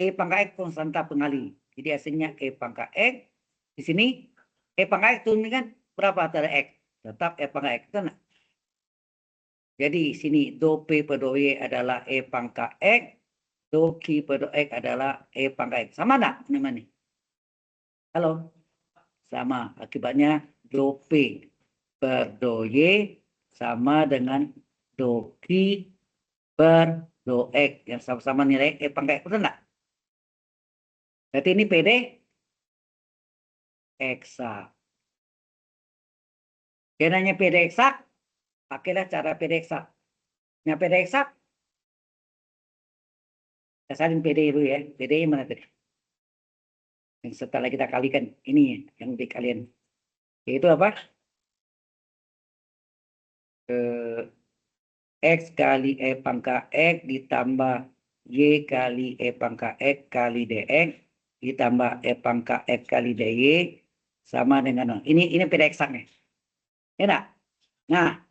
E pangkat X konstanta pengali. Jadi hasilnya E pangkat X. Di sini E pangkat X itu kan berapa antara X? Tetap E pangkat X. Kan? Jadi sini do P per do Y adalah E pangkat X. Do Q per do X adalah E pangkat X. Sama enggak namanya? Halo? Sama. Akibatnya do P per do Y sama dengan do Q per do X. Yang sama-sama nilai E pangkat X. Betul enggak? Berarti ini PD eksak. Kenanya PD eksak, pakailah cara PD eksak. Nah, PD eksak, kita salin PD dulu ya. PD mana tadi? Yang setelah kita kalikan, ini yang dikalian. Yaitu apa? X kali E pangkat X ditambah Y kali E pangkat X kali DX ditambah E pangkat X kali DY sama dengan 0. Ini PD eksaknya. Ya enggak? Nah,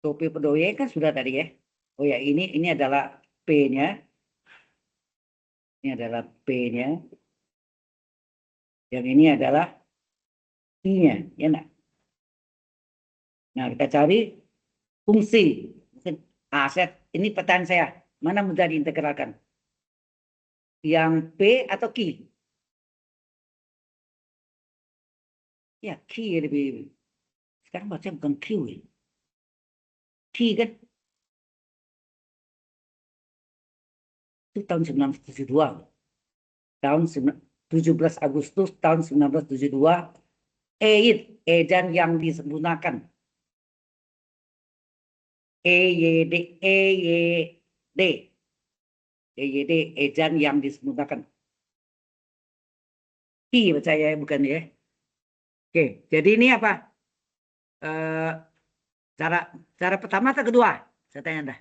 P per Y kan sudah tadi ya. Oh ya, ini adalah P-nya. Ini adalah P-nya. Yang ini adalah I-nya. Ya enggak? Nah, kita cari fungsi. Aset. Ini pertanyaan saya. Mana mudah diintegralkan? Yang P atau Q? Ya, Q ya lebih. Sekarang baca bukan Q ya. Q kan? Itu tahun 1972. Tahun 17 Agustus tahun 1972. Edan yang disempurnakan. EYD. EYD. Edan yang disempurnakan. Q percaya bukan ya? Oke, jadi ini apa? Cara pertama atau kedua? Saya tanya Anda.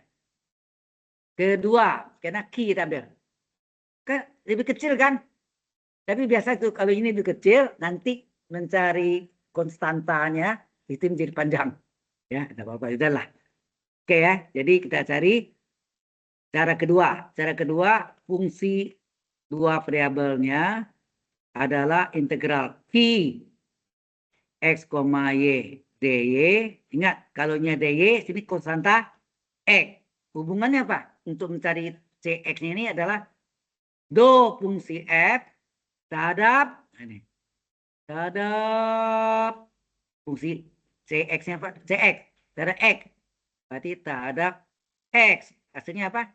Kedua, karena Q kita ambil. Kan lebih kecil kan? Tapi biasa itu kalau ini lebih kecil, nanti mencari konstantanya itu menjadi panjang. Ya, tidak apa-apa, udahlah. Oke ya, jadi kita cari cara kedua. Cara kedua, fungsi dua variabelnya adalah integral Q X, Y, dy. Ingat, kalau nya dy, sini konstanta X. Hubungannya apa? Untuk mencari Cx ini adalah do fungsi F terhadap fungsi Cx-nya apa? Cx terhadap X. Berarti terhadap X. Hasilnya apa?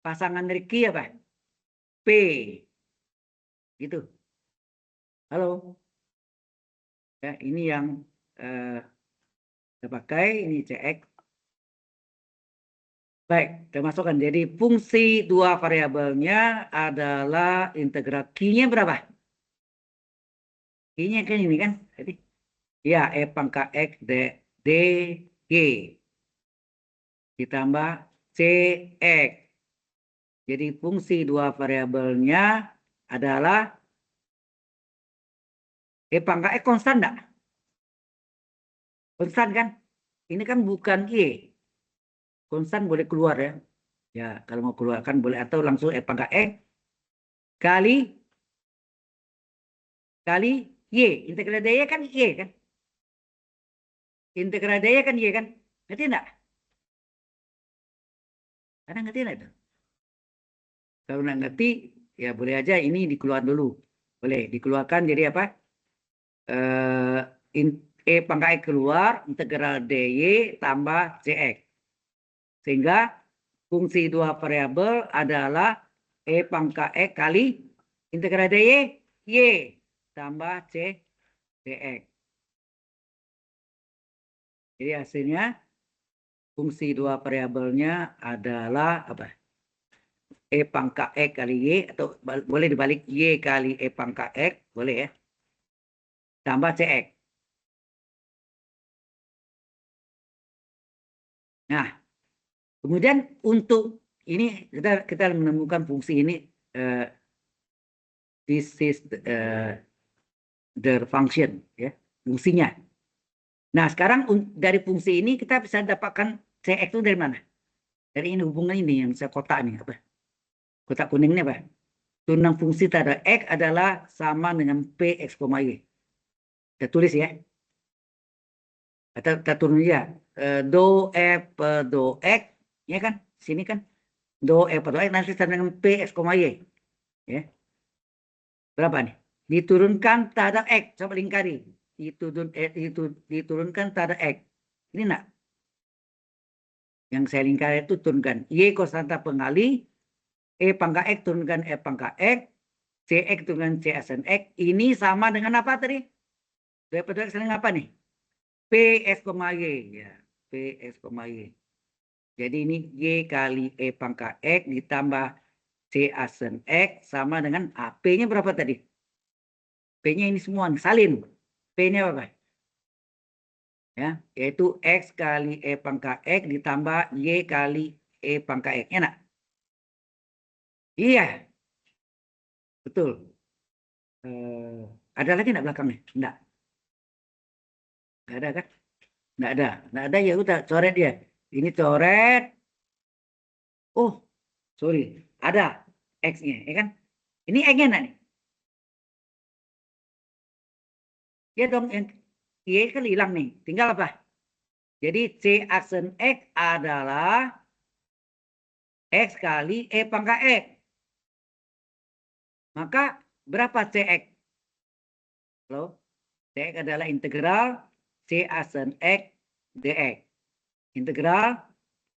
Pasangan dari Q apa? P. Gitu. Halo. Ya, ini yang kita pakai. Ini Cx. Baik, termasukkan. Jadi fungsi dua variabelnya adalah integral Q-nya berapa? Q-nya kan ini kan? Jadi, ya, E pangkat X DG ditambah Cx. Jadi fungsi dua variabelnya adalah E pangkat X konstan enggak? Konstan kan? Ini kan bukan Y. Konstan boleh keluar ya. Ya, kalau mau keluarkan boleh atau langsung E pangkat X kali Y. Integral dy kan Y kan? Integral dy kan Y kan? Ngerti enggak? Karena ngerti enggak itu? Kalau nggak ngerti, ya boleh aja ini dikeluarkan dulu. Boleh dikeluarkan jadi apa? E pangkat X keluar, integral dy tambah Cx. Sehingga fungsi dua variabel adalah E pangkat X kali integral dy Y tambah Cx. Jadi hasilnya fungsi dua variabelnya adalah apa? E pangkat X kali Y atau boleh dibalik Y kali E pangkat X, boleh ya. Tambah Cx. Nah, kemudian untuk ini kita menemukan fungsi ini, this is the function, ya, fungsinya. Nah, sekarang dari fungsi ini kita bisa dapatkan Cx itu dari mana? Dari ini hubungan ini yang saya kotak nih, apa? Kotak kuning ini apa? Tunang fungsi terhadap X adalah sama dengan Px, Y. Kita tulis ya. Kita turun ya. Do F per do X, ya kan? Sini kan. Do F per do X nanti sama dengan Px, Y. Ya. Berapa nih? Diturunkan terhadap X. Coba lingkari. Diturunkan terhadap X. Ini nak. Yang saya lingkari itu turunkan. Y konstanta pengali. E pangkat X turunkan E pangkat X. Cx turunkan C asen X. Ini sama dengan apa tadi? Do F per do X sama apa nih? Ps, Y. Ya. Ps, Y. Jadi ini Y kali E pangkat X ditambah C asen X sama dengan A. P-nya berapa tadi? P-nya ini semua nih, salin. P-nya apa? Ya, yaitu X kali E pangkat X ditambah Y kali E pangkat X. Enak? Iya, betul. Ada lagi enggak belakangnya? Enggak. Enggak ada kan? Enggak ada. Enggak ada, ya udah coret dia. Ini coret. Oh, sorry. Ada X-nya, ya kan? Ini X-nya enggak nih? Ya dong, yang Y kan hilang nih. Tinggal apa? Jadi C aksen X adalah X kali E pangkat X. Maka berapa CX? Halo? CX adalah integral C aksen X dx. Integral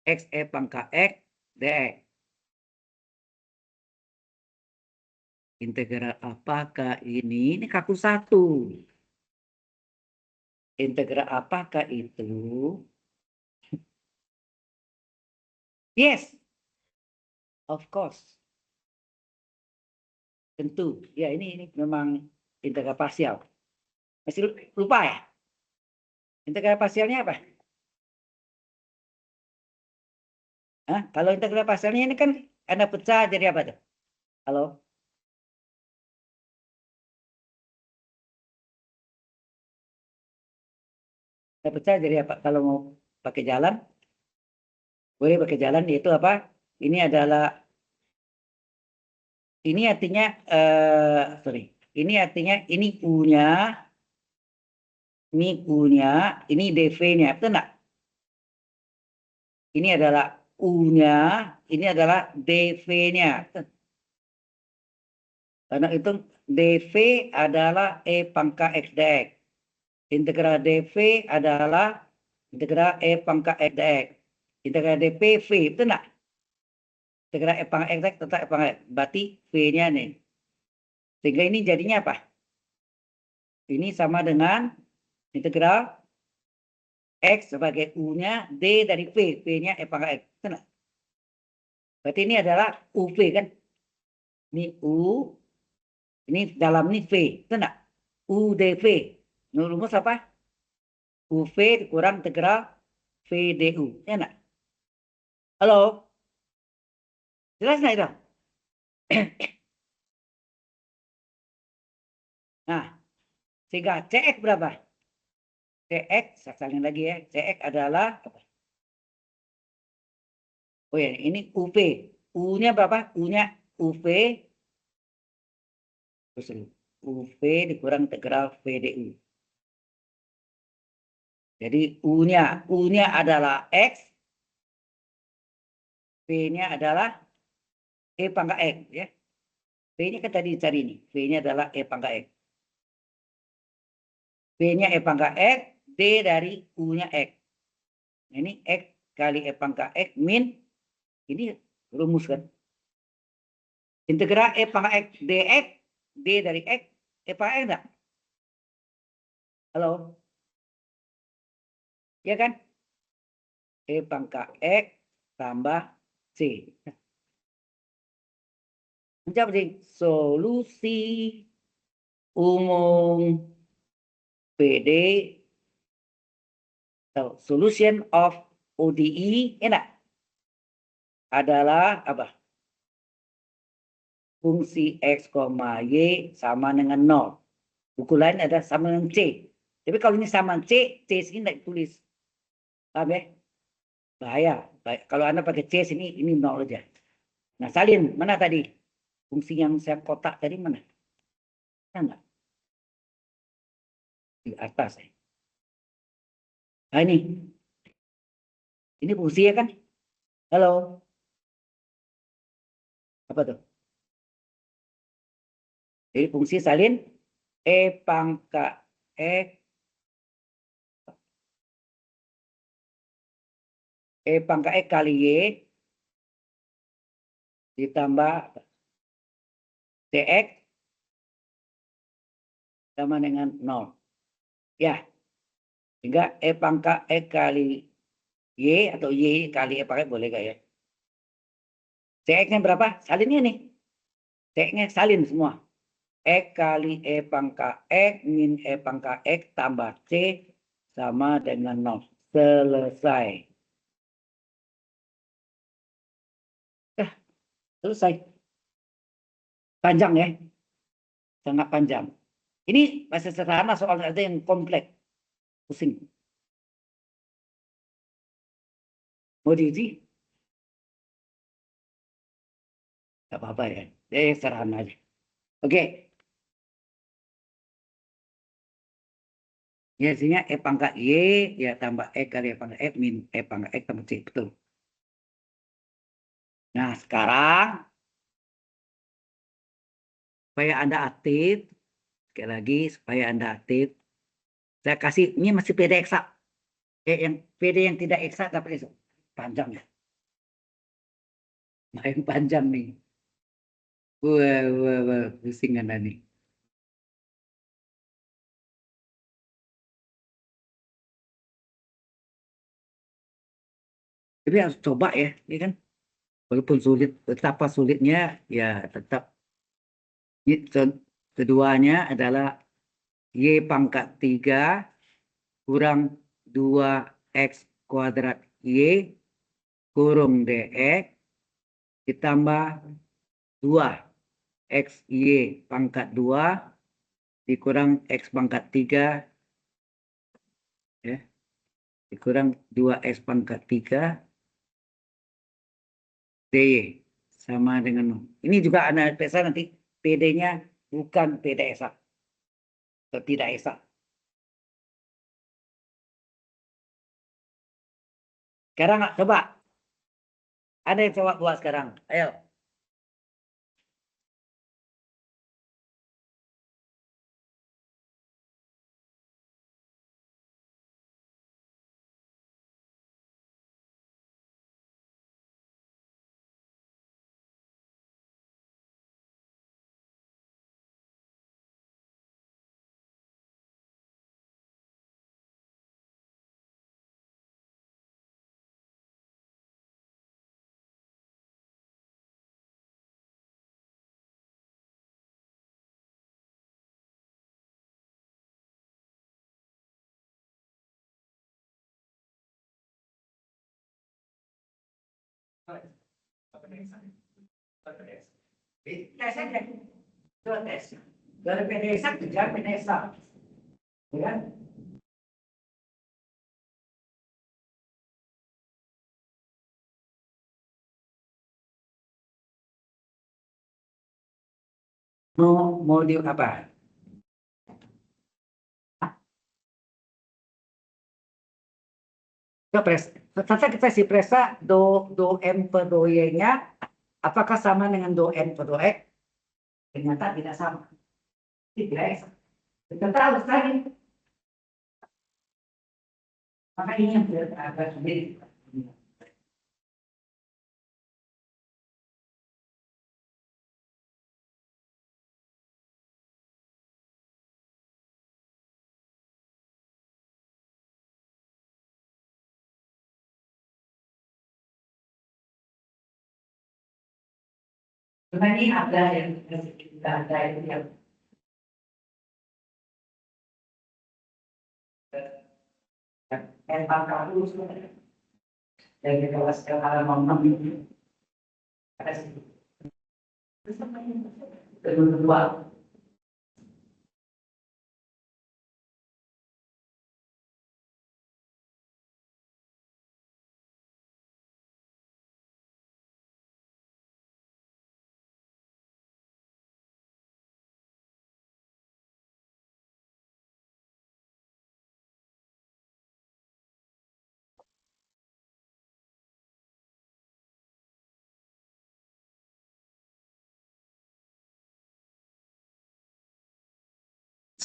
X E pangkat X dx. Integral apakah ini? Ini kaku 1. Integral apakah itu? Yes, of course. Tentu. Ya, ini memang integral parsial. Masih lupa ya? Integral parsialnya apa? Hah? Kalau integral parsialnya ini kan Anda pecah jadi apa tuh? Halo? Anda pecah jadi apa? Kalau mau pakai jalan, boleh pakai jalan, yaitu apa? Ini adalah, ini artinya, sorry. Ini artinya, ini U-nya, ini U-nya, ini dV-nya. Betul nggak? Ini adalah U-nya, ini adalah dV-nya. Karena itu dV adalah E pangkat X dx. Integral dV adalah integral E pangkat X dx. Integral dV V, betul nggak? Integral E pangkat X dx tetap E pangkat X. Berarti V-nya nih. Sehingga ini jadinya apa? Ini sama dengan integral X sebagai U-nya D dari V. V-nya E pangkat X. Betul nggak? Berarti ini adalah UV kan? Ini U, ini dalam ini V. Betul nggak? UDV. Menurut rumus apa? UV dikurang integral VDU. Ya enggak? Halo? Jelas nggak itu? Nah, sehingga CX berapa? CX, saya salin lagi ya. CX adalah, oh ya, ini UV. U-nya berapa? U-nya UV. UV dikurang integral VDU. Jadi U-nya adalah X. V-nya adalah E pangkat X. Ya. V-nya kan tadi dicari ini. V-nya adalah E pangkat X. V-nya E pangkat X. D dari U-nya X. Ini X kali E pangkat X min. Ini rumus kan. Integral E pangkat X dx. D dari X. E pangkat X enggak? Halo? Ya kan? E pangkat X tambah C. Menjawab solusi umum PD, so solution of ODI, enak. Adalah apa? Fungsi X, Y sama dengan 0. Buku lain ada sama dengan C. Tapi kalau ini sama C, C sini tidak ditulis. Paham ya? Bahaya. Kalau Anda pakai C sini, ini 0 aja. Nah, salin. Mana tadi? Fungsi yang saya kotak tadi mana? Enggak. Di atas. Nah, ini. Ini fungsi ya kan? Halo. Apa tuh? Jadi fungsi salin E pangkat X pangkat X kali Y ditambah CX sama dengan 0. Ya, sehingga E pangkat X kali Y atau Y kali E pangkat boleh gak ya? CX-nya berapa? Salinnya nih. CX-nya salin semua. X kali E pangkat X min E pangkat X tambah C sama dengan 0. Selesai. Selesai. Panjang ya. Sangat panjang. Ini masih sederhana, soal ada yang kompleks. Pusing. Mau diuji? Gak apa-apa ya. Dia sederhana aja. Oke. Ya, hasilnya E pangkat Y, ya tambah E kali E pangkat X min E pangkat X tambah C. Betul. Nah, sekarang supaya Anda aktif, sekali lagi supaya Anda aktif, saya kasih, ini masih PD eksak. Yang PD yang tidak eksak tapi panjang ya. Main panjang nih. Wah, pusing Anda nih. Tapi harus coba ya, ini kan. Walaupun sulit, betapa sulitnya, ya tetap. Keduanya adalah Y pangkat 3 kurang 2X kuadrat Y kurung DX ditambah 2XY pangkat 2 dikurang X pangkat 3 ya, dikurang 2X pangkat 3 DY sama dengan 0. Ini juga Anda periksa nanti PD-nya bukan PD eksak atau tidak eksak. Sekarang coba. Ada yang coba buat sekarang. Ayo. Tes aja. Coba tes. Dari PD eksak kejar PD eksak. Ya kan? Mau di apa? Tata kita si presa do M per do Y-nya apakah sama dengan do N per do X? Ternyata tidak sama. Tidak eksak. Kita harus tadi. Maka ini yang agak sulit. Karena ini ada yang kita ada itu yang N pangkat lurus. Dari kelas ke halaman 6 ini. Kedua.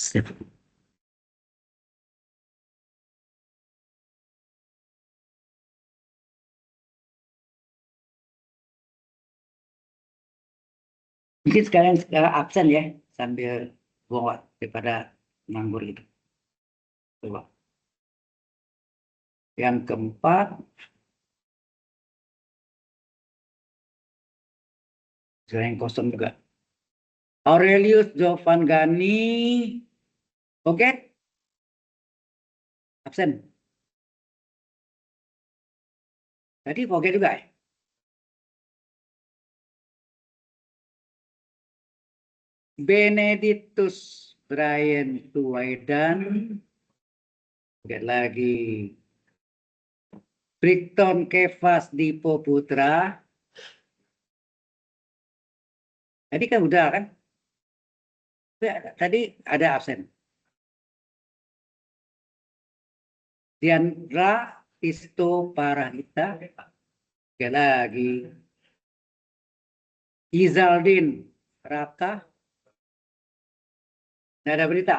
Sip. Mungkin sekarang absen ya, sambil buang waktu daripada nganggur gitu. Coba. Yang keempat, yang kosong juga. Aurelius Giovanni, oke? Absen. Tadi oke juga ya? Benedictus Brian Tuwaidan, lihat lagi. Brighton Kefas Dipo Putra. Tadi kan udah kan? Tadi ada absen. Diandra Isto Parahita. Lihat lagi. Izaldin Raka. Nggak ada berita.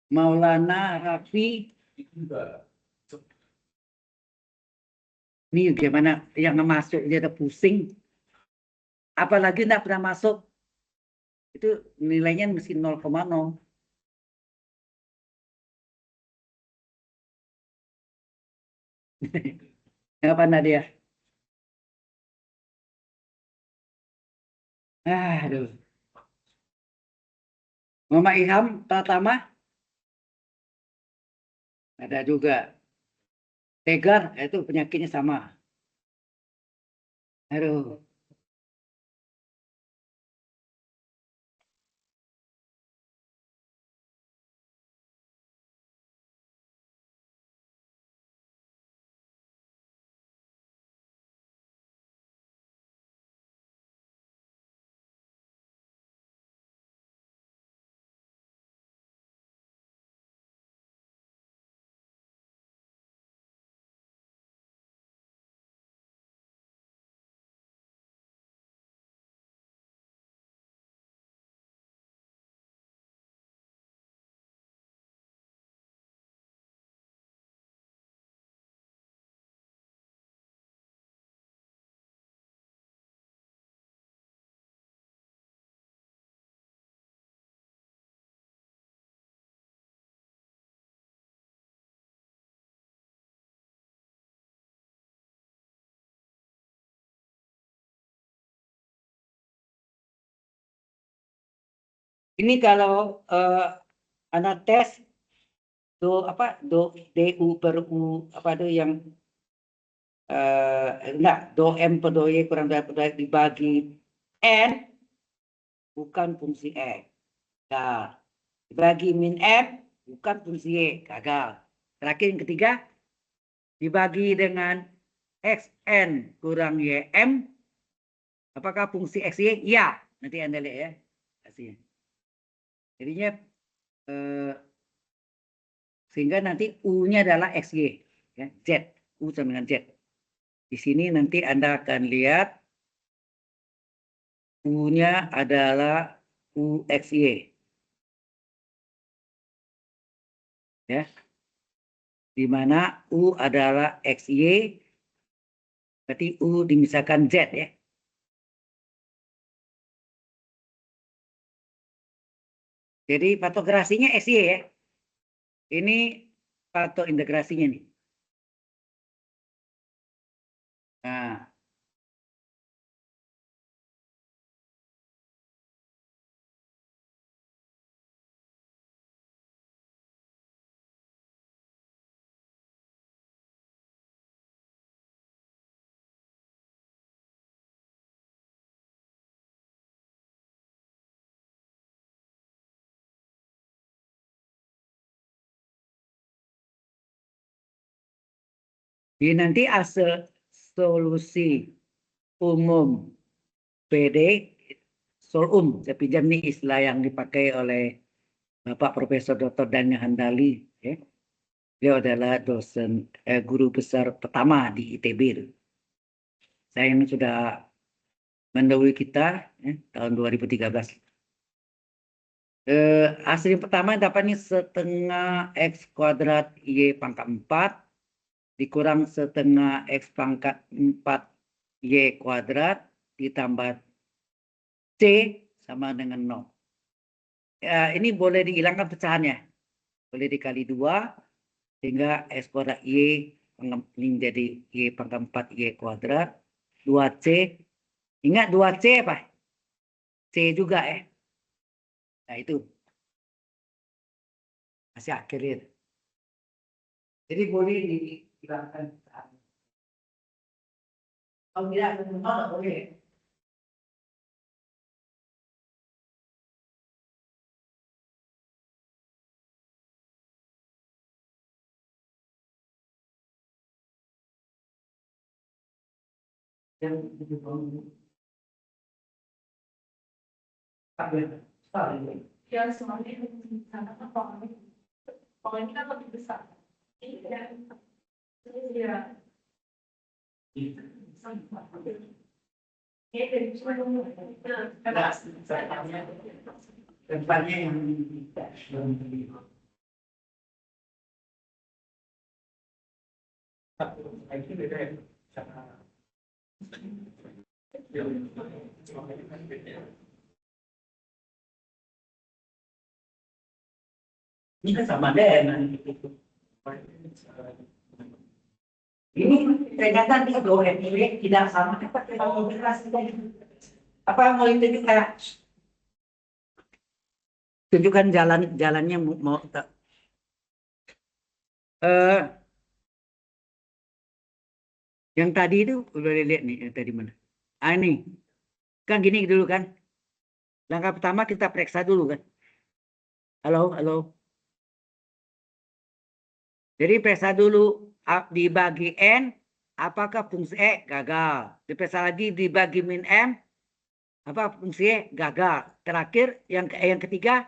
Maulana Rafi. Ini gimana yang masuk dia ada pusing. Apalagi tidak pernah masuk. Itu nilainya mesti 0,0. Apa Nadia? Aduh. Mama Ilham Pratama. Ada juga. Tegar, itu penyakitnya sama. Aduh. Ini kalau anak tes do apa du per u apa itu yang enggak do m per do y kurang dari dibagi n bukan fungsi x. Nah, dibagi min m bukan fungsi y, gagal. Terakhir yang ketiga dibagi dengan xn kurang ym, apakah fungsi x y? Iya, nanti Anda lihat ya hasilnya. Jadinya sehingga nanti u-nya adalah xy, ya, z, u sama dengan z. Di sini nanti Anda akan lihat u-nya adalah uxy, ya, di mana u adalah xy, berarti u dimisahkan z, ya. Jadi patogerasinya xy, ya. Ini patointegrasinya nih. Nah, Jadi nanti hasil solusi umum PD solum, saya pinjam nih istilah yang dipakai oleh Bapak Profesor Dr. Daniel Handali. Ya. Beliau adalah dosen guru besar pertama di ITB. Saya ini sudah mendahului kita ya, tahun 2013. Hasil yang pertama dapatnya setengah X kuadrat Y pangkat 4 dikurang setengah X pangkat 4 Y kuadrat ditambah C sama dengan 0. Ini boleh dihilangkan pecahannya. Boleh dikali 2 sehingga X kuadrat Y menjadi Y pangkat 4 Y kuadrat 2C. Ingat 2C apa? C juga ya. Nah itu. Masih akhir. Jadi boleh dihilangkan pecahannya. Kalau tidak, boleh. Ya, semuanya sana kan kalau ini kan lebih besar. Iya. Iya. Tempatnya yang ini kan sama dengan ini ternyata dia dua tidak sama. Apa mau tunjukkan? Tunjukkan jalannya mau tak? Yang tadi itu udah lihat nih yang tadi mana? Ini kan gini dulu kan. Langkah pertama kita periksa dulu kan. Halo, halo. Jadi periksa dulu dibagi N, apakah fungsi E gagal. Diperiksa lagi dibagi min M, apa fungsi E gagal. Terakhir yang ketiga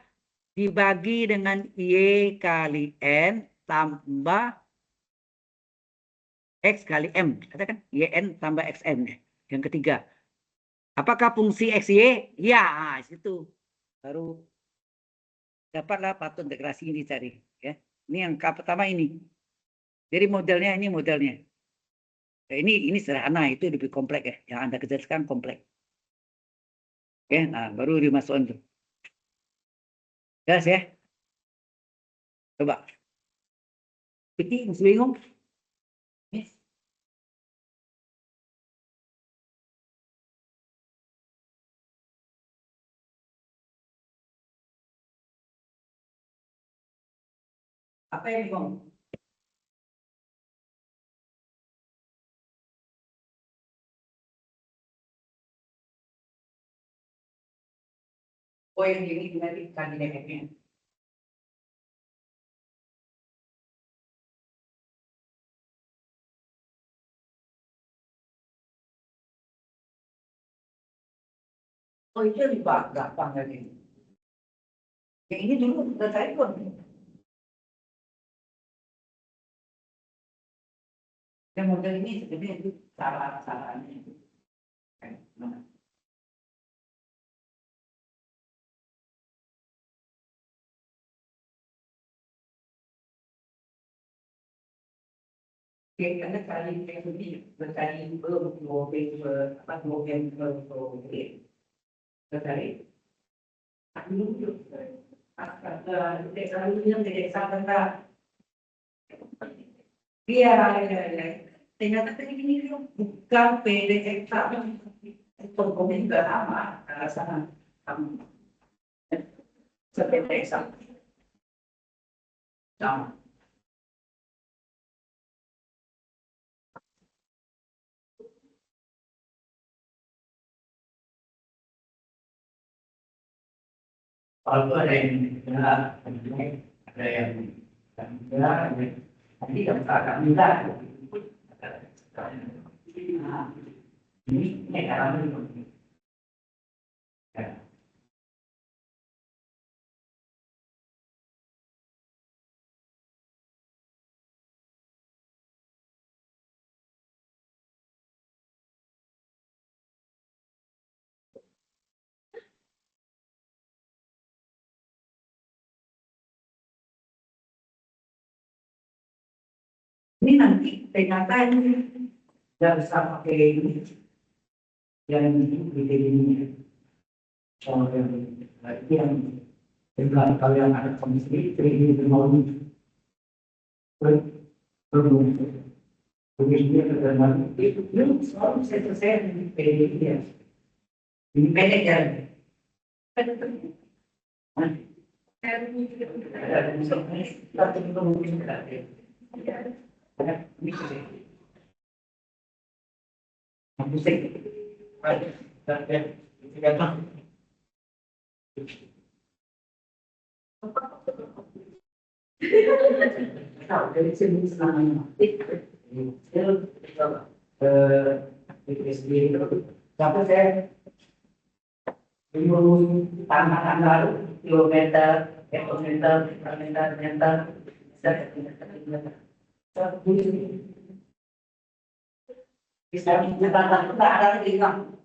dibagi dengan Y kali N tambah X kali M. Katakan YN tambah XN. Yang ketiga. Apakah fungsi X, Y? Ya, situ. Baru dapatlah patung integrasi ini dicari. Ya. Ini yang pertama ini. Jadi modelnya ini modelnya. Nah, ini sederhana, itu lebih kompleks ya. Yang Anda kerjakan kompleks. Oke, nah baru dimasukkan tuh. Jelas ya? Coba. Piti masih bingung? Yes. Apa yang bingung? Oh yang ini nanti kandidatnya. Oh itu lebih gampang lagi. Yang ini dulu udah saya pun. Yang model ini sebenarnya itu salah-salahnya. Oke, karena kali ini berkali belum dua berkali. Dulu kalau yang tidak sabar iya, iya, iya. Ternyata kan ini bukan PDX sama. Pengkomen juga sama, sama. Seperti sama. Sama. Kalau ada yang ada yang nanti yang akan minta Nah, ini cara ini. Ya. Ini nanti ternyata ini nggak bisa pakai ini yang ini kalau yang itu yang dengan kalau yang ada komisi ini mau belum Kemudian terkenal itu belum selalu saya selesai di PDI ya. Ini pendek ya. Tahu dari sini selama sampai saya tangan lalu kilometer, meter, bisa menyebarkan ke arah lingkungan.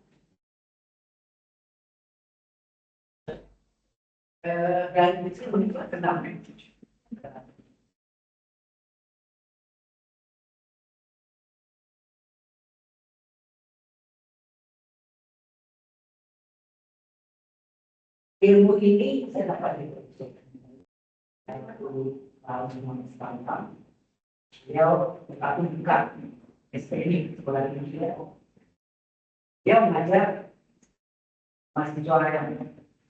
Dan itu menurut kenapa? Ilmu ini saya dapat dari saya dulu tahun 1998. Beliau berkata buka SPI sekolah Indonesia. Dia mengajar mahasiswa yang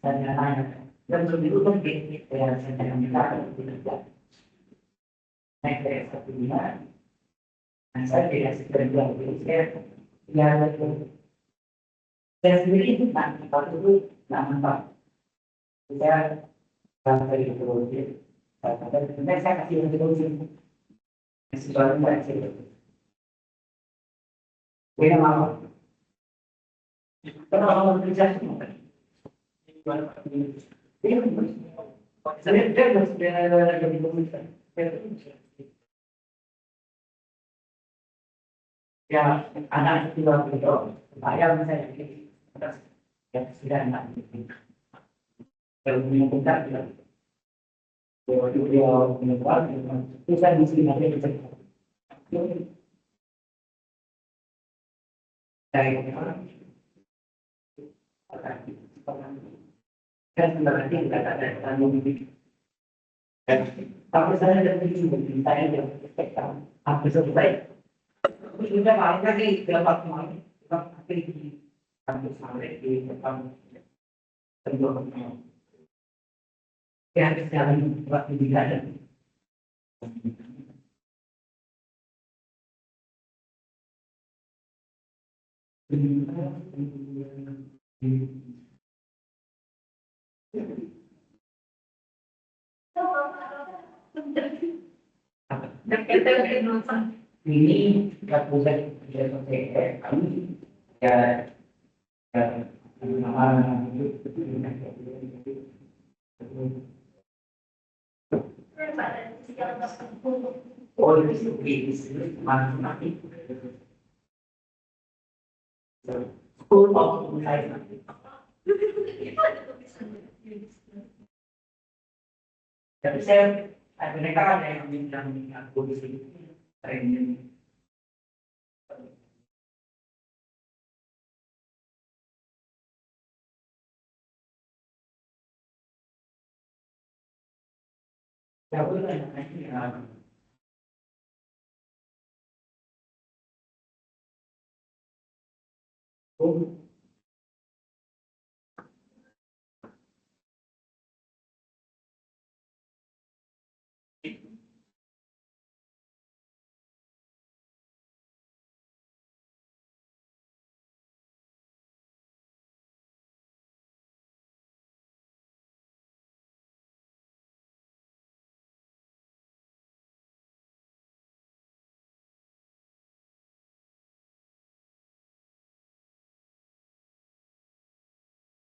saya tanya dan dulu kan di saya minta bekerja. Naik dari satunya, dan saya tidak sekedar saya saya sendiri itu nanti itu nampak saya dari teknologi sebenarnya saya kasih teknologi sesuatu yang saya dia mau kalau kerja semua dia harus jadi komunikasi ya anak itu saya misalnya yang sudah anak menentukan beliau menentukan kita di sini ada dari kan berarti tidak ada tanggung tapi saya ada begini saya yang spektakuler apa selesai sudah paling lagi dapat kemarin tapi di kampus sampai di depan sebelum ya jalan waktu di jalan ini nggak bisa selesai kami ya nama oh ini matematik school of science tapi saya mereka ada yang bilang aku di sini training ya boleh